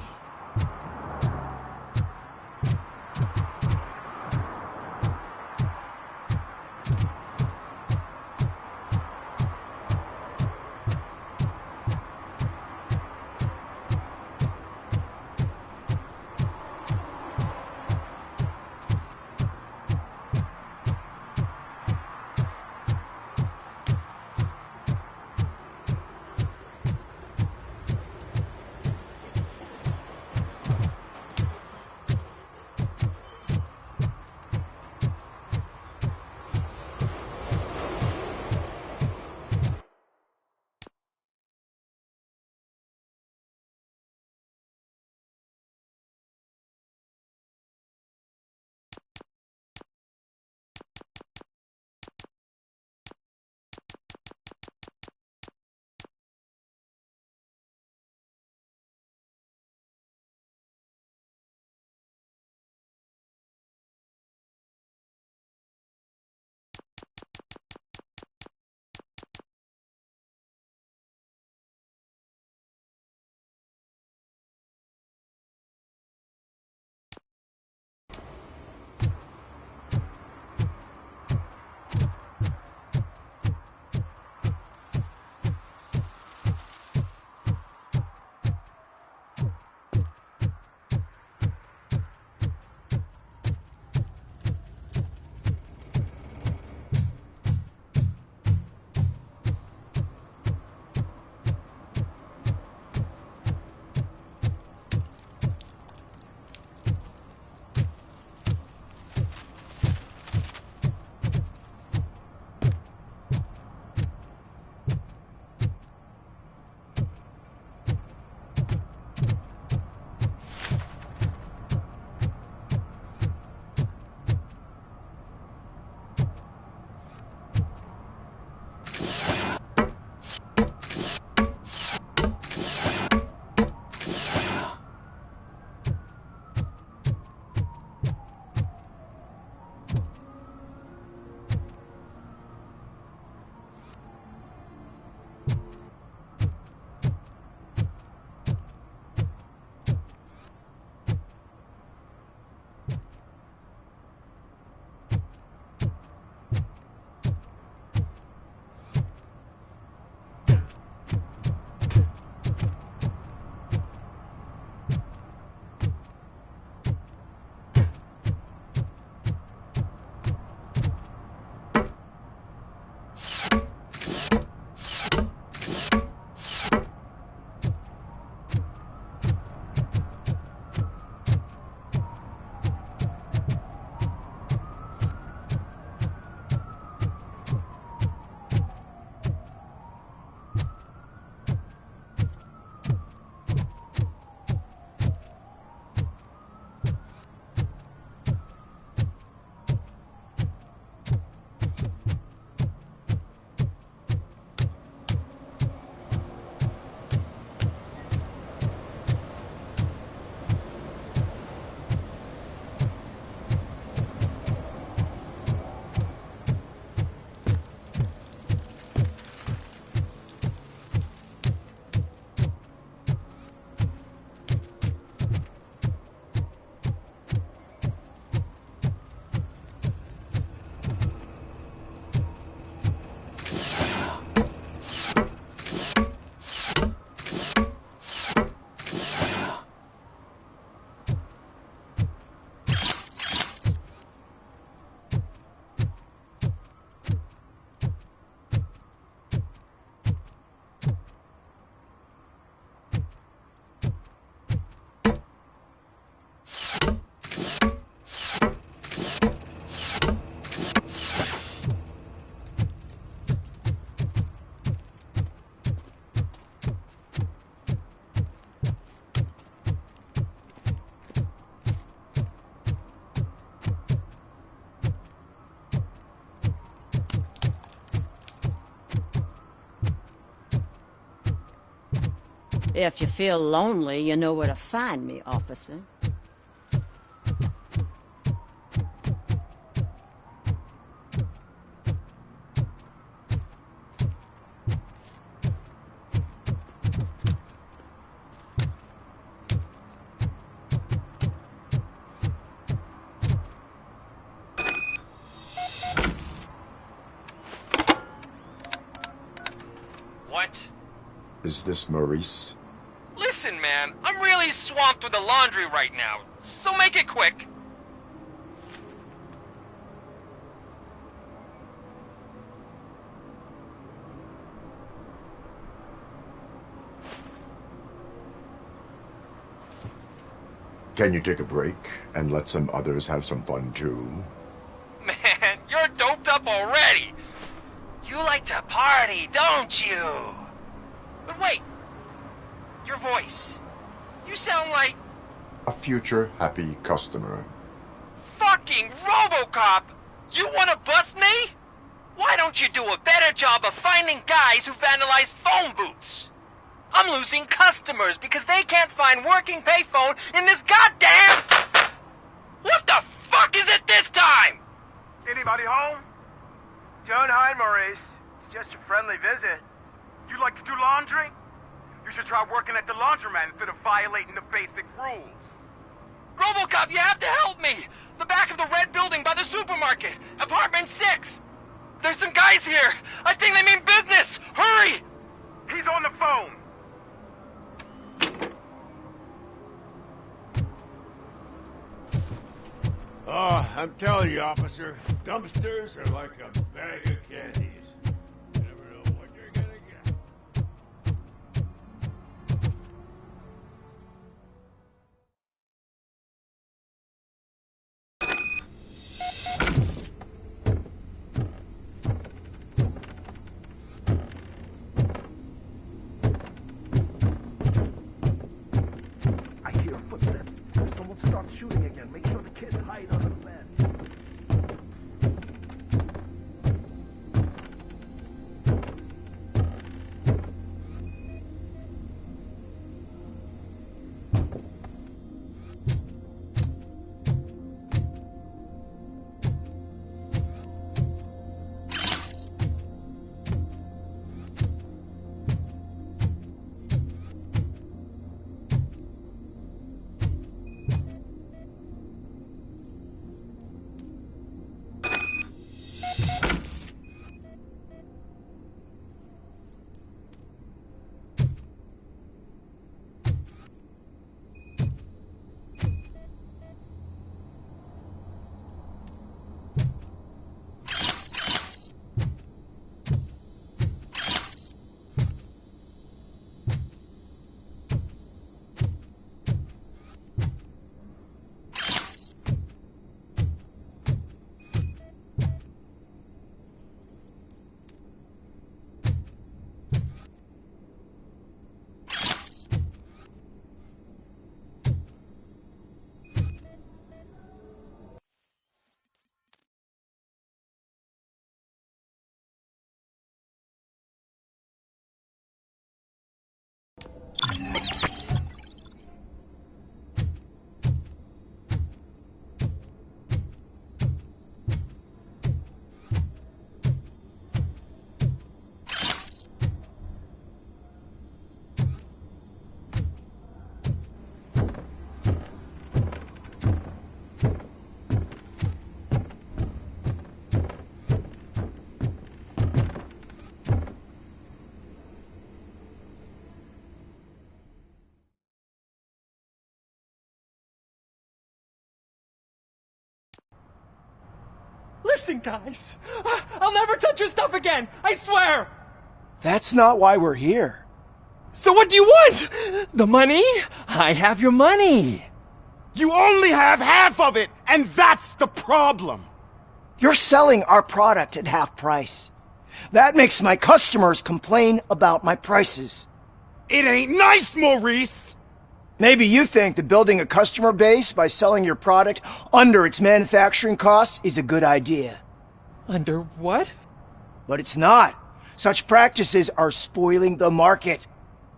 If you feel lonely, you know where to find me, officer. What? Is this Maurice? Listen, man, I'm really swamped with the laundry right now, so make it quick. Can you take a break and let some others have some fun too? Man, you're doped up already. You like to party, don't you? But wait, your voice. You sound like... A future happy customer. Fucking Robocop! You wanna bust me? Why don't you do a better job of finding guys who vandalize phone booths? I'm losing customers because they can't find working payphone in this goddamn... What the fuck is it this time? Anybody home? Don't hide, Maurice. It's just a friendly visit. You like to do laundry? You should try working at the laundromat instead of violating the basic rules. Robocop, you have to help me! The back of the red building by the supermarket, apartment 6. There's some guys here. I think they mean business. Hurry! He's on the phone. Oh, I'm telling you, officer, dumpsters are like a bag of candies. You never know what you're gonna get. I hear footsteps. If someone starts shooting again, make sure the kids hide under the bed. Listen, guys. I'll never touch your stuff again. I swear. That's not why we're here. So what do you want? The money? I have your money. You only have half of it, and that's the problem. You're selling our product at half price. That makes my customers complain about my prices. It ain't nice, Maurice! Maybe you think that building a customer base by selling your product under its manufacturing costs is a good idea. Under what? But it's not. Such practices are spoiling the market.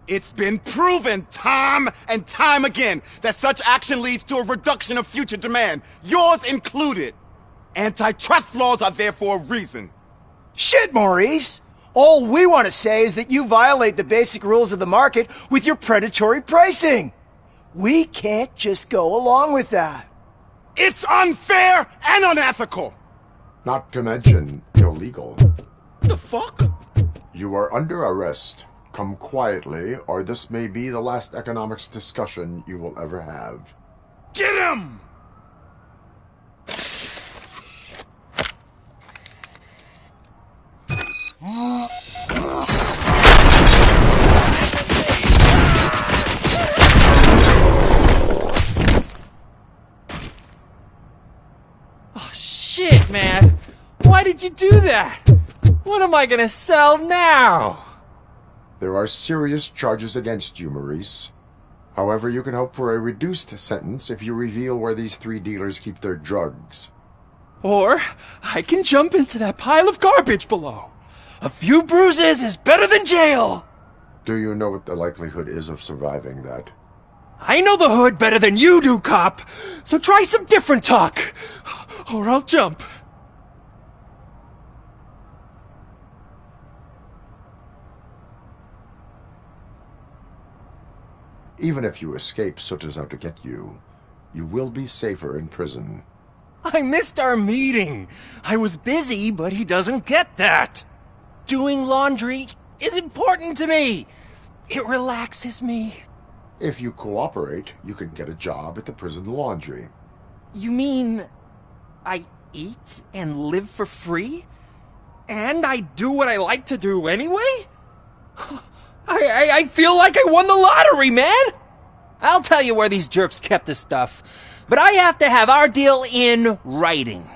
It's been proven time and time again that such action leads to a reduction of future demand, yours included. Antitrust laws are there for a reason. Shit, Maurice! All we want to say is that you violate the basic rules of the market with your predatory pricing. We can't just go along with that. It's unfair and unethical! Not to mention illegal. The fuck? You are under arrest. Come quietly, or this may be the last economics discussion you will ever have. Get him! Oh, shit, man. Why did you do that? What am I gonna sell now? There are serious charges against you, Maurice. However, you can hope for a reduced sentence if you reveal where these 3 dealers keep their drugs. Or I can jump into that pile of garbage below. A few bruises is better than jail. Do you know what the likelihood is of surviving that? I know the hood better than you do, cop. So try some different talk, or I'll jump. Even if you escape Soot is out to get you, you will be safer in prison. I missed our meeting. I was busy, but he doesn't get that. Doing laundry is important to me. It relaxes me. If you cooperate, you can get a job at the prison laundry. You mean I eat and live for free? And I do what I like to do anyway? I feel like I won the lottery, man! I'll tell you where these jerks kept the stuff, but I have to have our deal in writing.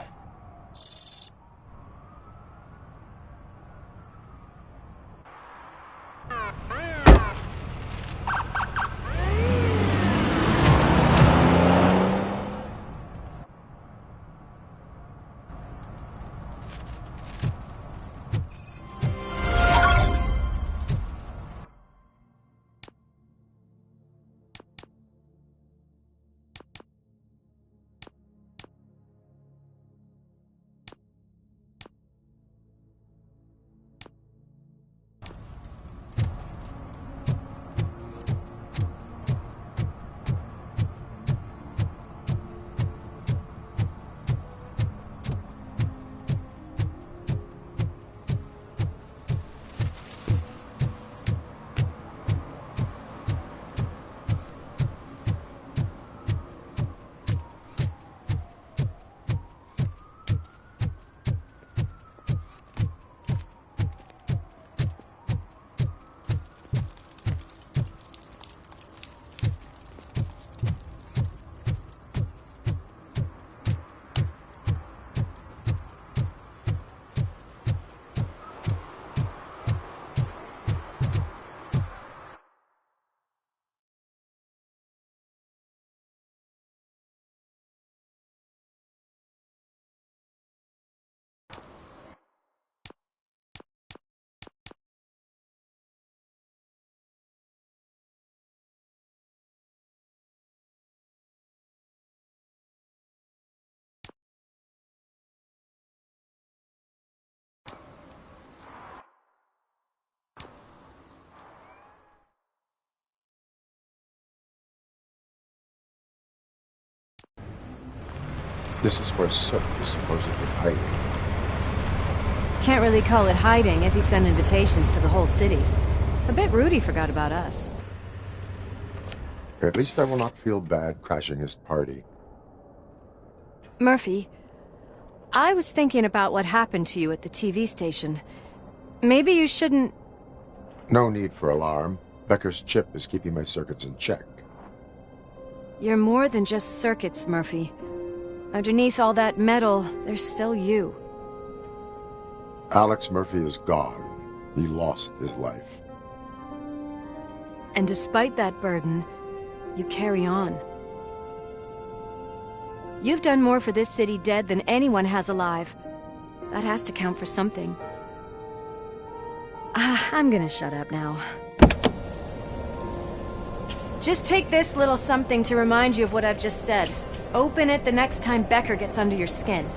This is where Soot is supposedly hiding. Can't really call it hiding if he sent invitations to the whole city. A bit rude he forgot about us. At least I will not feel bad crashing his party. Murphy, I was thinking about what happened to you at the TV station. Maybe you shouldn't... No need for alarm. Becker's chip is keeping my circuits in check. You're more than just circuits, Murphy. Underneath all that metal, there's still you. Alex Murphy is gone. He lost his life. And despite that burden, you carry on. You've done more for this city dead than anyone has alive. That has to count for something. I'm gonna shut up now. Just take this little something to remind you of what I've just said. Open it the next time Becker gets under your skin.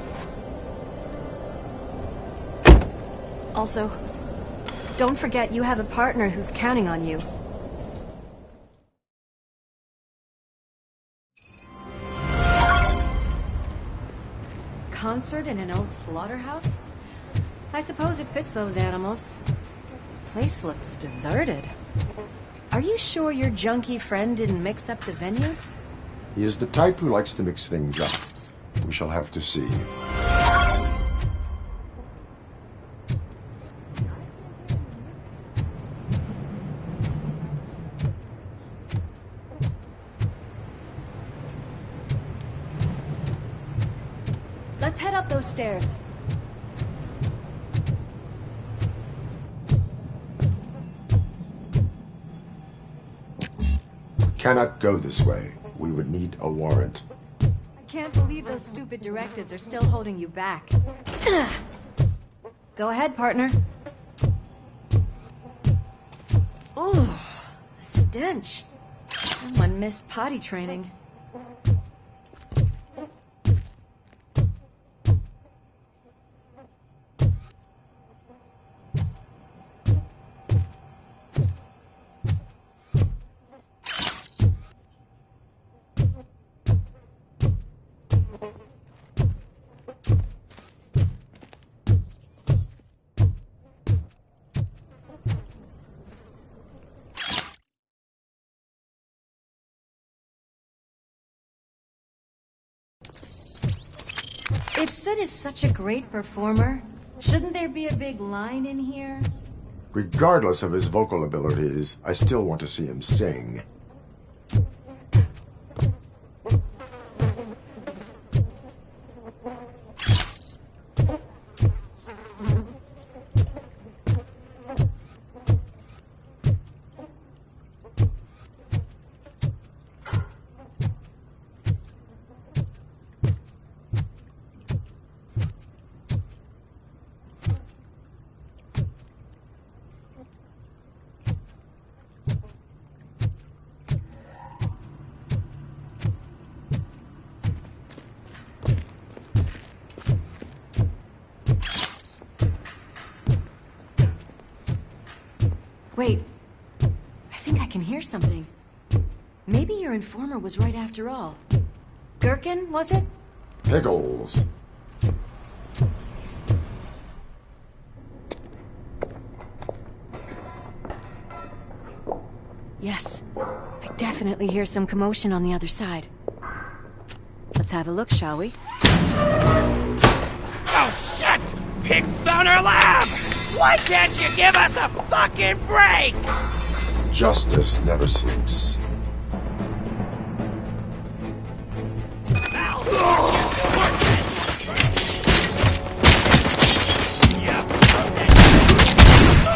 Also, don't forget you have a partner who's counting on you. Concert in an old slaughterhouse? I suppose it fits those animals. Place looks deserted. Are you sure your junkie friend didn't mix up the venues? He is the type who likes to mix things up. We shall have to see. Let's head up those stairs. Cannot go this way. We would need a warrant. I can't believe those stupid directives are still holding you back. Go ahead, partner. Oh, the stench. Someone missed potty training. If Sid is such a great performer, shouldn't there be a big line in here? Regardless of his vocal abilities, I still want to see him sing. Wait, I think I can hear something. Maybe your informer was right after all. Gherkin, was it? Pickles. Yes, I definitely hear some commotion on the other side. Let's have a look, shall we? Oh, shit! Pig Thunder Lab! Why can't you give us a fucking break? Justice never sleeps.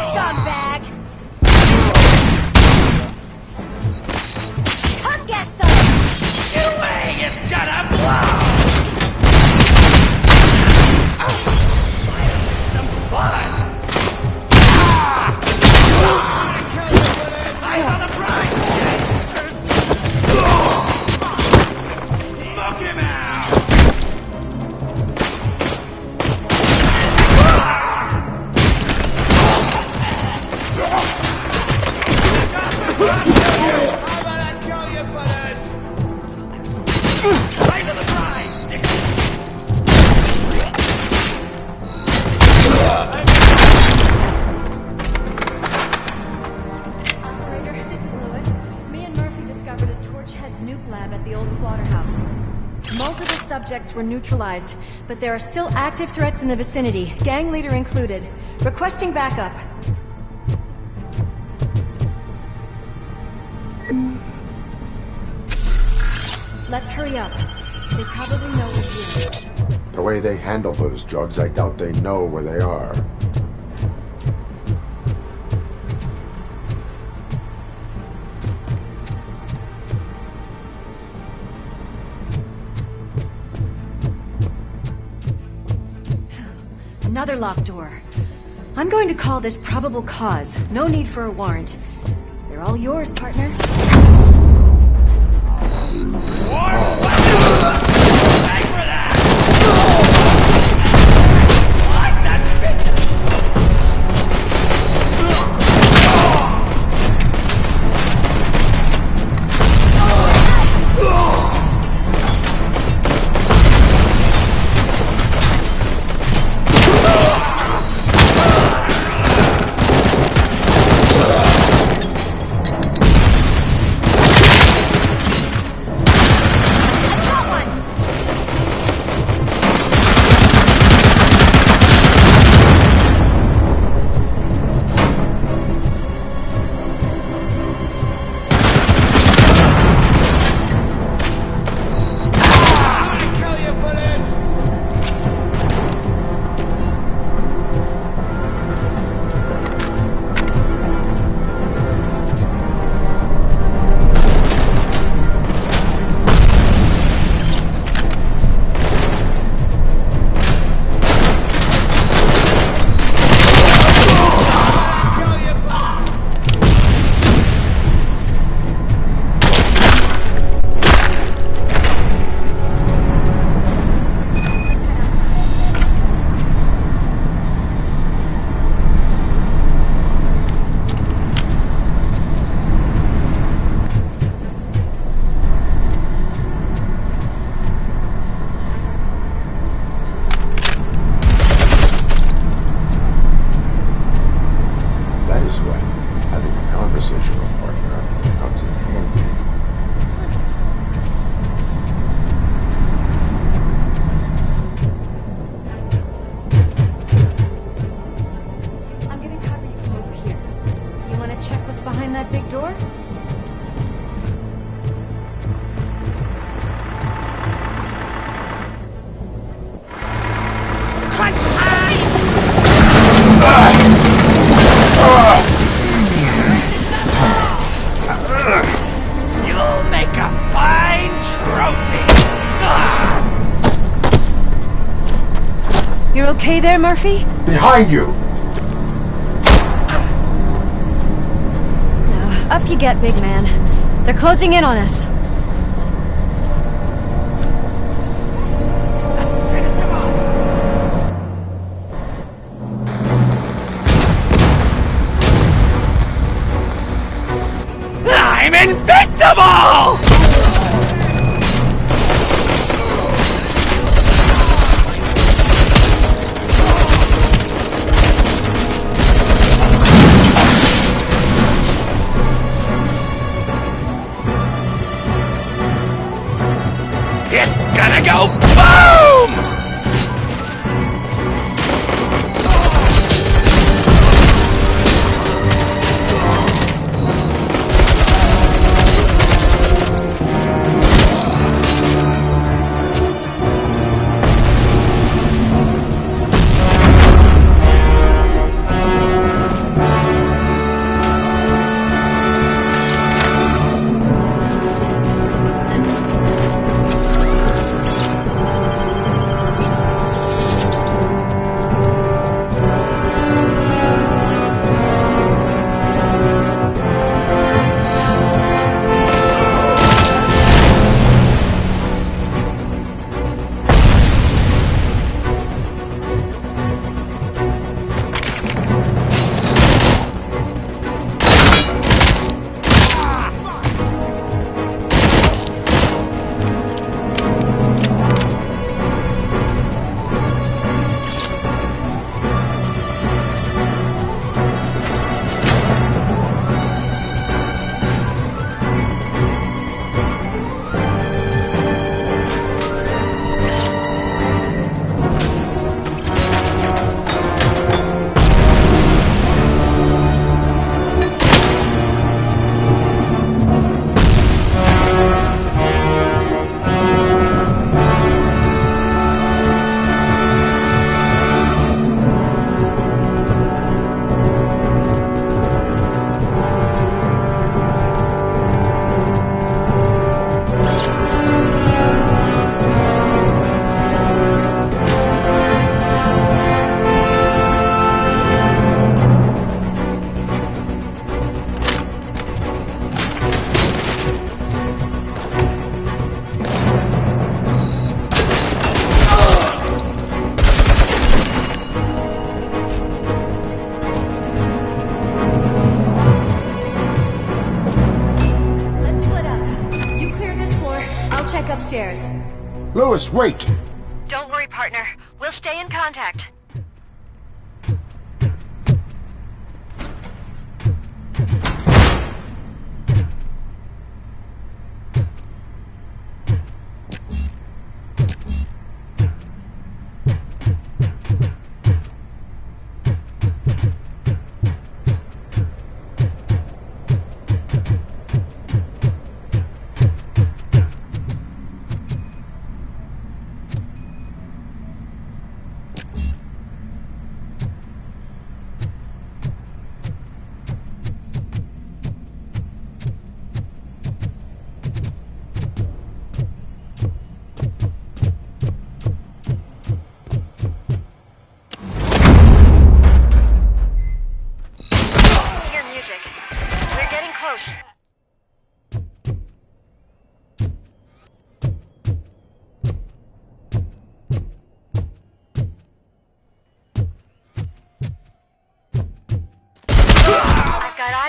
Scumbag! Come get some! Get away! It's gonna blow! Some blood! Eyes on the prize! Smoke him out! How about I kill you for this? Eyes on the prize! Operator, this is Lewis. Me and Murphy discovered a Torchhead's nuke lab at the old slaughterhouse. Multiple subjects were neutralized, but there are still active threats in the vicinity, gang leader included. Requesting backup. Let's hurry up. They probably know we're here. The way they handle those drugs, I doubt they know where they are. Another locked door. I'm going to call this probable cause. No need for a warrant. They're all yours, partner. You're okay there, Murphy? Behind you! Now, up you get, big man. They're closing in on us. I'm invincible! It's gonna go boom! Upstairs. Lewis, wait! Don't worry, partner. We'll stay in contact.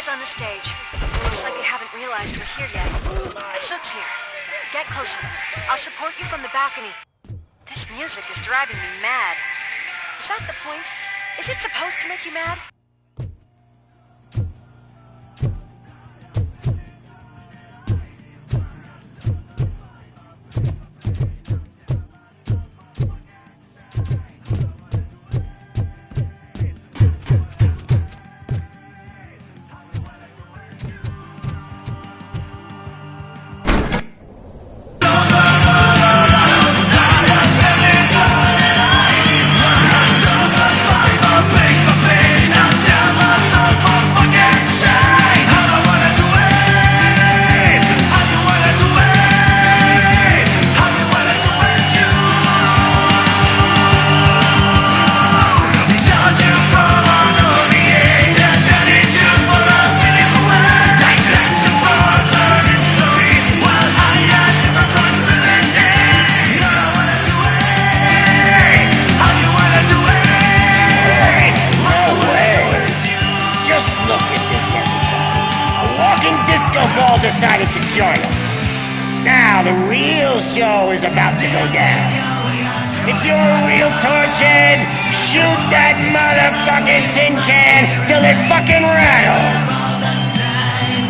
On the stage. Looks like they haven't realized we're here yet. Sook's here. Get closer. I'll support you from the balcony. This music is driving me mad. Is that the point? Is it supposed to make you mad? Now Now the real show is about to go down. If you're a real torchhead, shoot that motherfucking tin can till it fucking rattles.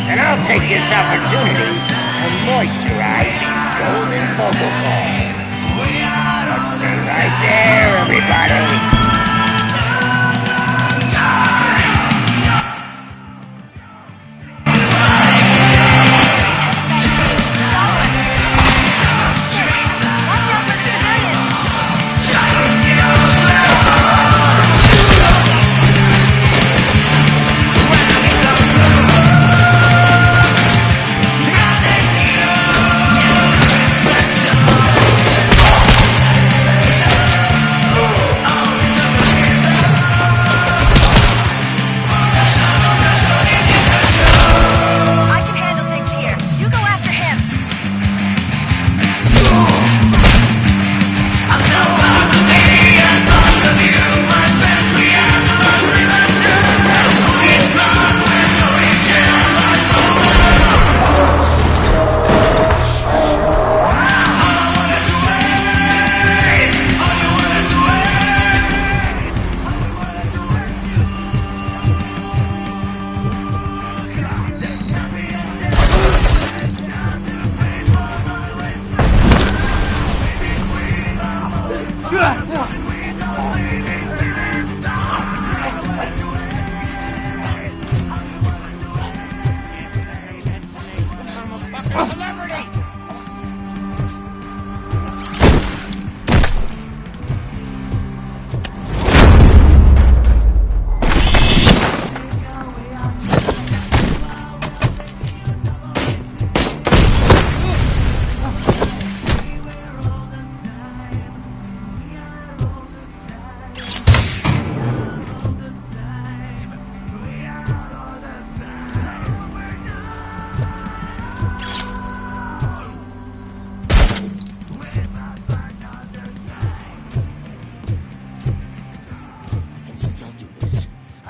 And I'll take this opportunity to moisturize these golden vocal cords. Let's stay right there, everybody.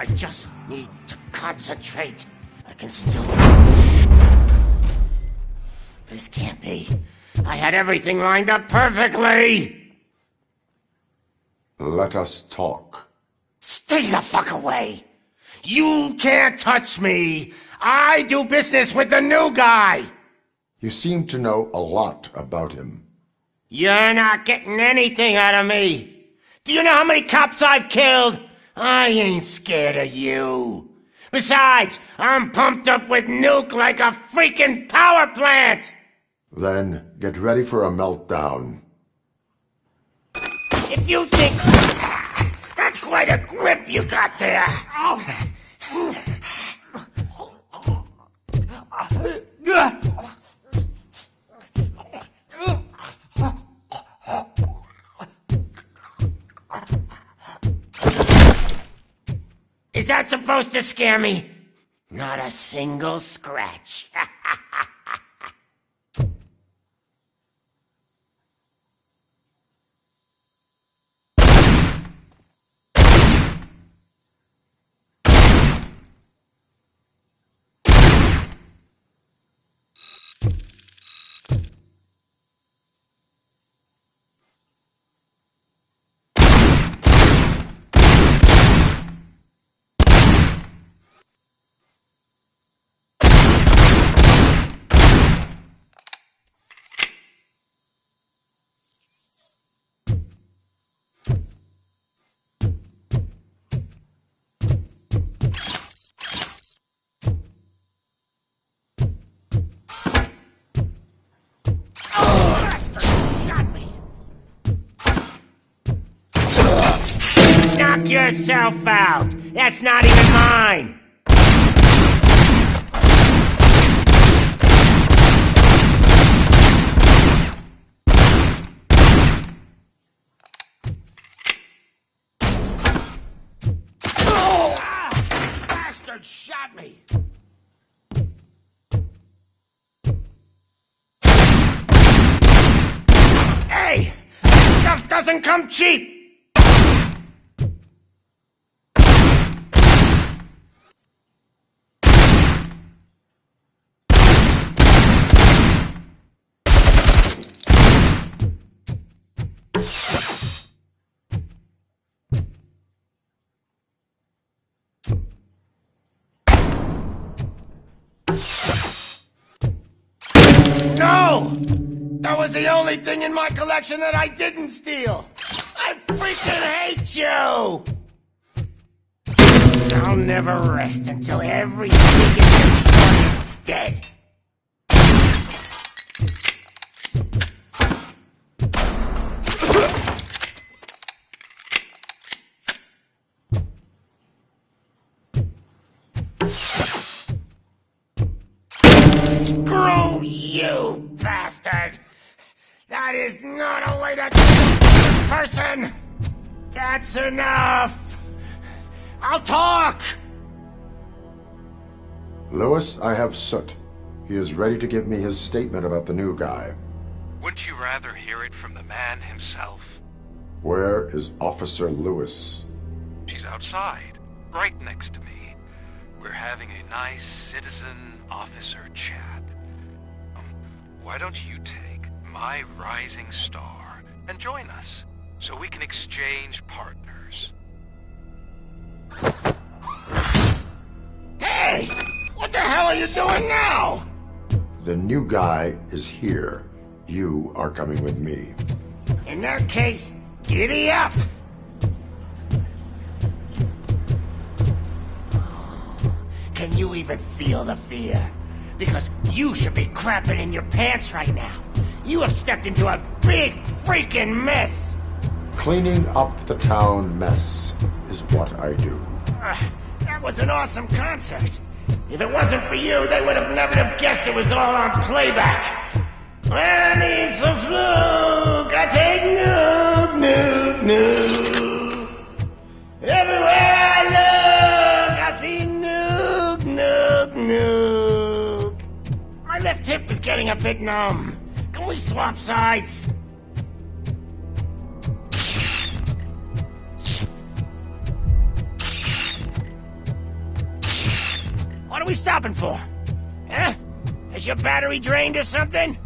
I just need to concentrate. I can still... This can't be. I had everything lined up perfectly! Let us talk. Stay the fuck away! You can't touch me! I do business with the new guy! You seem to know a lot about him. You're not getting anything out of me! Do you know how many cops I've killed? I ain't scared of you. Besides, I'm pumped up with nuke like a freaking power plant! Then get ready for a meltdown. If you think... That's quite a grip you got there! Is that supposed to scare me? Not a single scratch. Knock yourself out! That's not even mine! Bastard shot me! Hey! This stuff doesn't come cheap! was the only thing in my collection that I didn't steal. I freaking hate you! I'll never rest until every freaking is dead. Screw you, bastard! That is not a way to treat a person! That's enough! I'll talk! Lewis, I have Soot. He is ready to give me his statement about the new guy. Wouldn't you rather hear it from the man himself? Where is Officer Lewis? She's outside, right next to me. We're having a nice citizen-officer chat. Why don't you take my rising star and join us, so we can exchange partners? Hey! What the hell are you doing now? The new guy is here. You are coming with me. In that case, giddy up! Can you even feel the fear? Because you should be crapping in your pants right now. You have stepped into a big freaking mess! Cleaning up the town mess is what I do. That was an awesome concert. If it wasn't for you, they would have never have guessed it was all on playback. When I need some fluke, I take nuke, nuke, nuke. Everywhere I look, I see nuke, nuke, nuke. My left hip is getting a bit numb. Can we swap sides? What are we stopping for? Huh? Is your battery drained or something?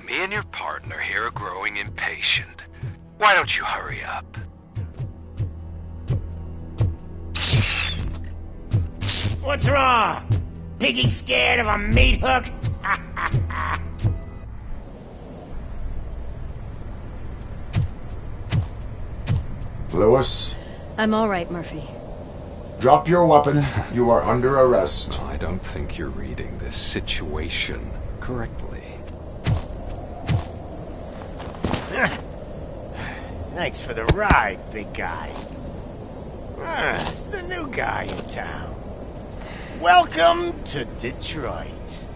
Me and your partner here are growing impatient. Why don't you hurry up? What's wrong? Piggy scared of a meat hook? Lewis? I'm all right, Murphy. Drop your weapon. You are under arrest. I don't think you're reading this situation correctly. Thanks for the ride, big guy. It's the new guy in town. Welcome to Detroit.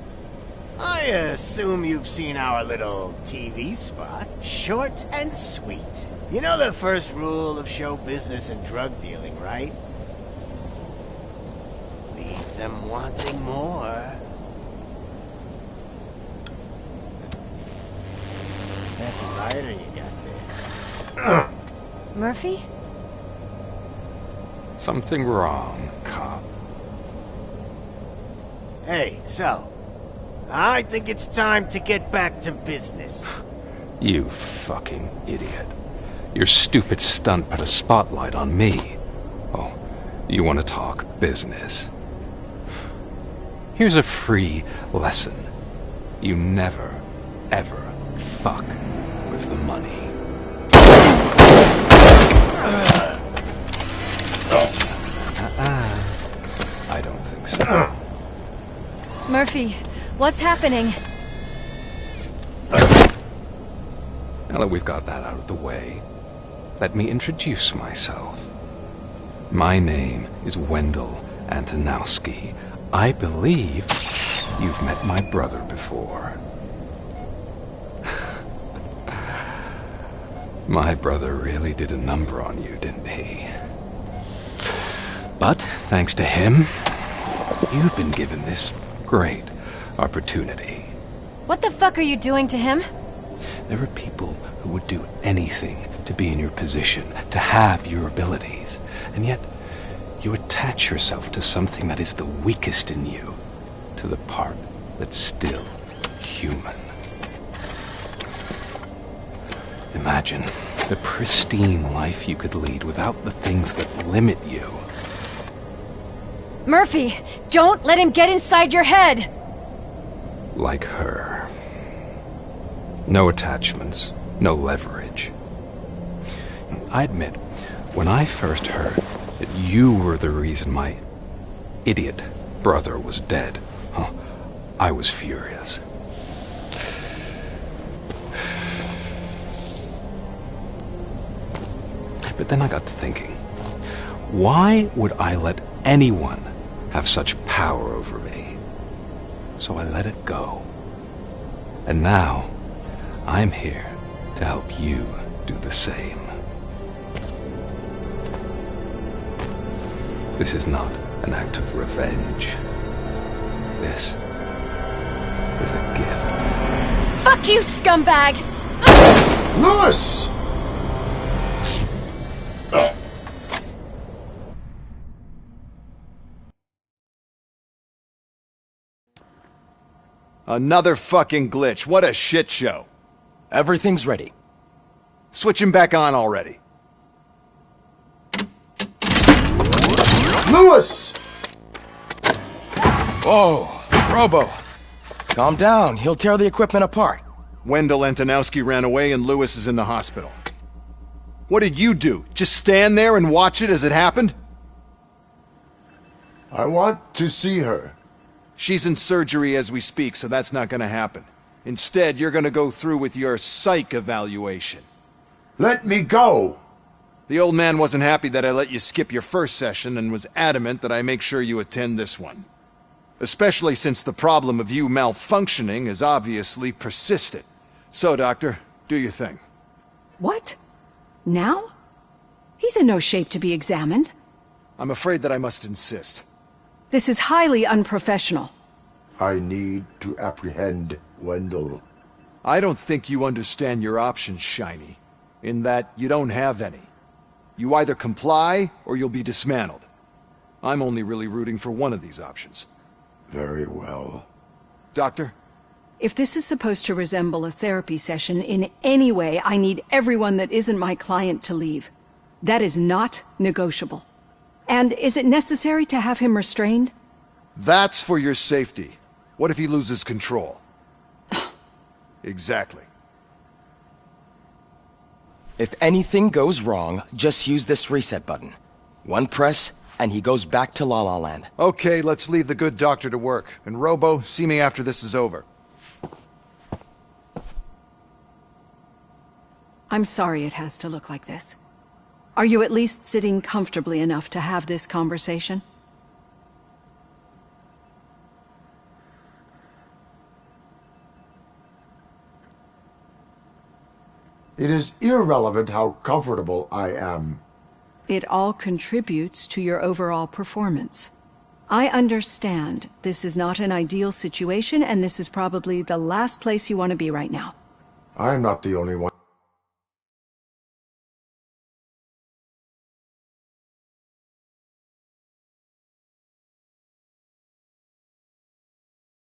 I assume you've seen our little TV spot. Short and sweet. You know the first rule of show business and drug dealing, right? Leave them wanting more. That's a lighter you got there. Murphy? Something wrong, cop. Hey, so, I think it's time to get back to business. You fucking idiot. Your stupid stunt put a spotlight on me. Oh, you want to talk business? Here's a free lesson. You never, ever fuck with the money. I don't think so. Murphy, what's happening? Now that we've got that out of the way, let me introduce myself. My name is Wendell Antonowski. I believe you've met my brother before. My brother really did a number on you, didn't he? But, thanks to him, you've been given this great opportunity. What the fuck are you doing to him? There are people who would do anything to be in your position, to have your abilities, and yet you attach yourself to something that is the weakest in you, to the part that's still human. Imagine the pristine life you could lead without the things that limit you. Murphy, don't let him get inside your head! Like her. No attachments, no leverage. I admit, when I first heard that you were the reason my idiot brother was dead, I was furious. But then I got to thinking, why would I let anyone have such power over me? So I let it go. And now, I'm here to help you do the same. This is not an act of revenge. This is a gift. Fuck you, scumbag! Lewis! Another fucking glitch. What a shit show. Everything's ready. Switch him back on already. Lewis! Whoa, Robo. Calm down. He'll tear the equipment apart. Wendell Antonowski ran away and Lewis is in the hospital. What did you do? Just stand there and watch it as it happened? I want to see her. She's in surgery as we speak, so that's not gonna happen. Instead, you're gonna go through with your psych evaluation. Let me go! The old man wasn't happy that I let you skip your first session and was adamant that I make sure you attend this one. Especially since the problem of you malfunctioning is obviously persistent. So, Doctor, do your thing. What? Now? He's in no shape to be examined. I'm afraid that I must insist. This is highly unprofessional. I need to apprehend Wendell. I don't think you understand your options, Shiny. In that you don't have any. You either comply, or you'll be dismantled. I'm only really rooting for one of these options. Very well. Doctor? If this is supposed to resemble a therapy session in any way, I need everyone that isn't my client to leave. That is not negotiable. And is it necessary to have him restrained? That's for your safety. What if he loses control? Exactly. If anything goes wrong, just use this reset button. One press, and he goes back to La La Land. Okay, let's leave the good doctor to work. And Robo, see me after this is over. I'm sorry it has to look like this. Are you at least sitting comfortably enough to have this conversation? It is irrelevant how comfortable I am. It all contributes to your overall performance. I understand this is not an ideal situation, and this is probably the last place you want to be right now. I'm not the only one.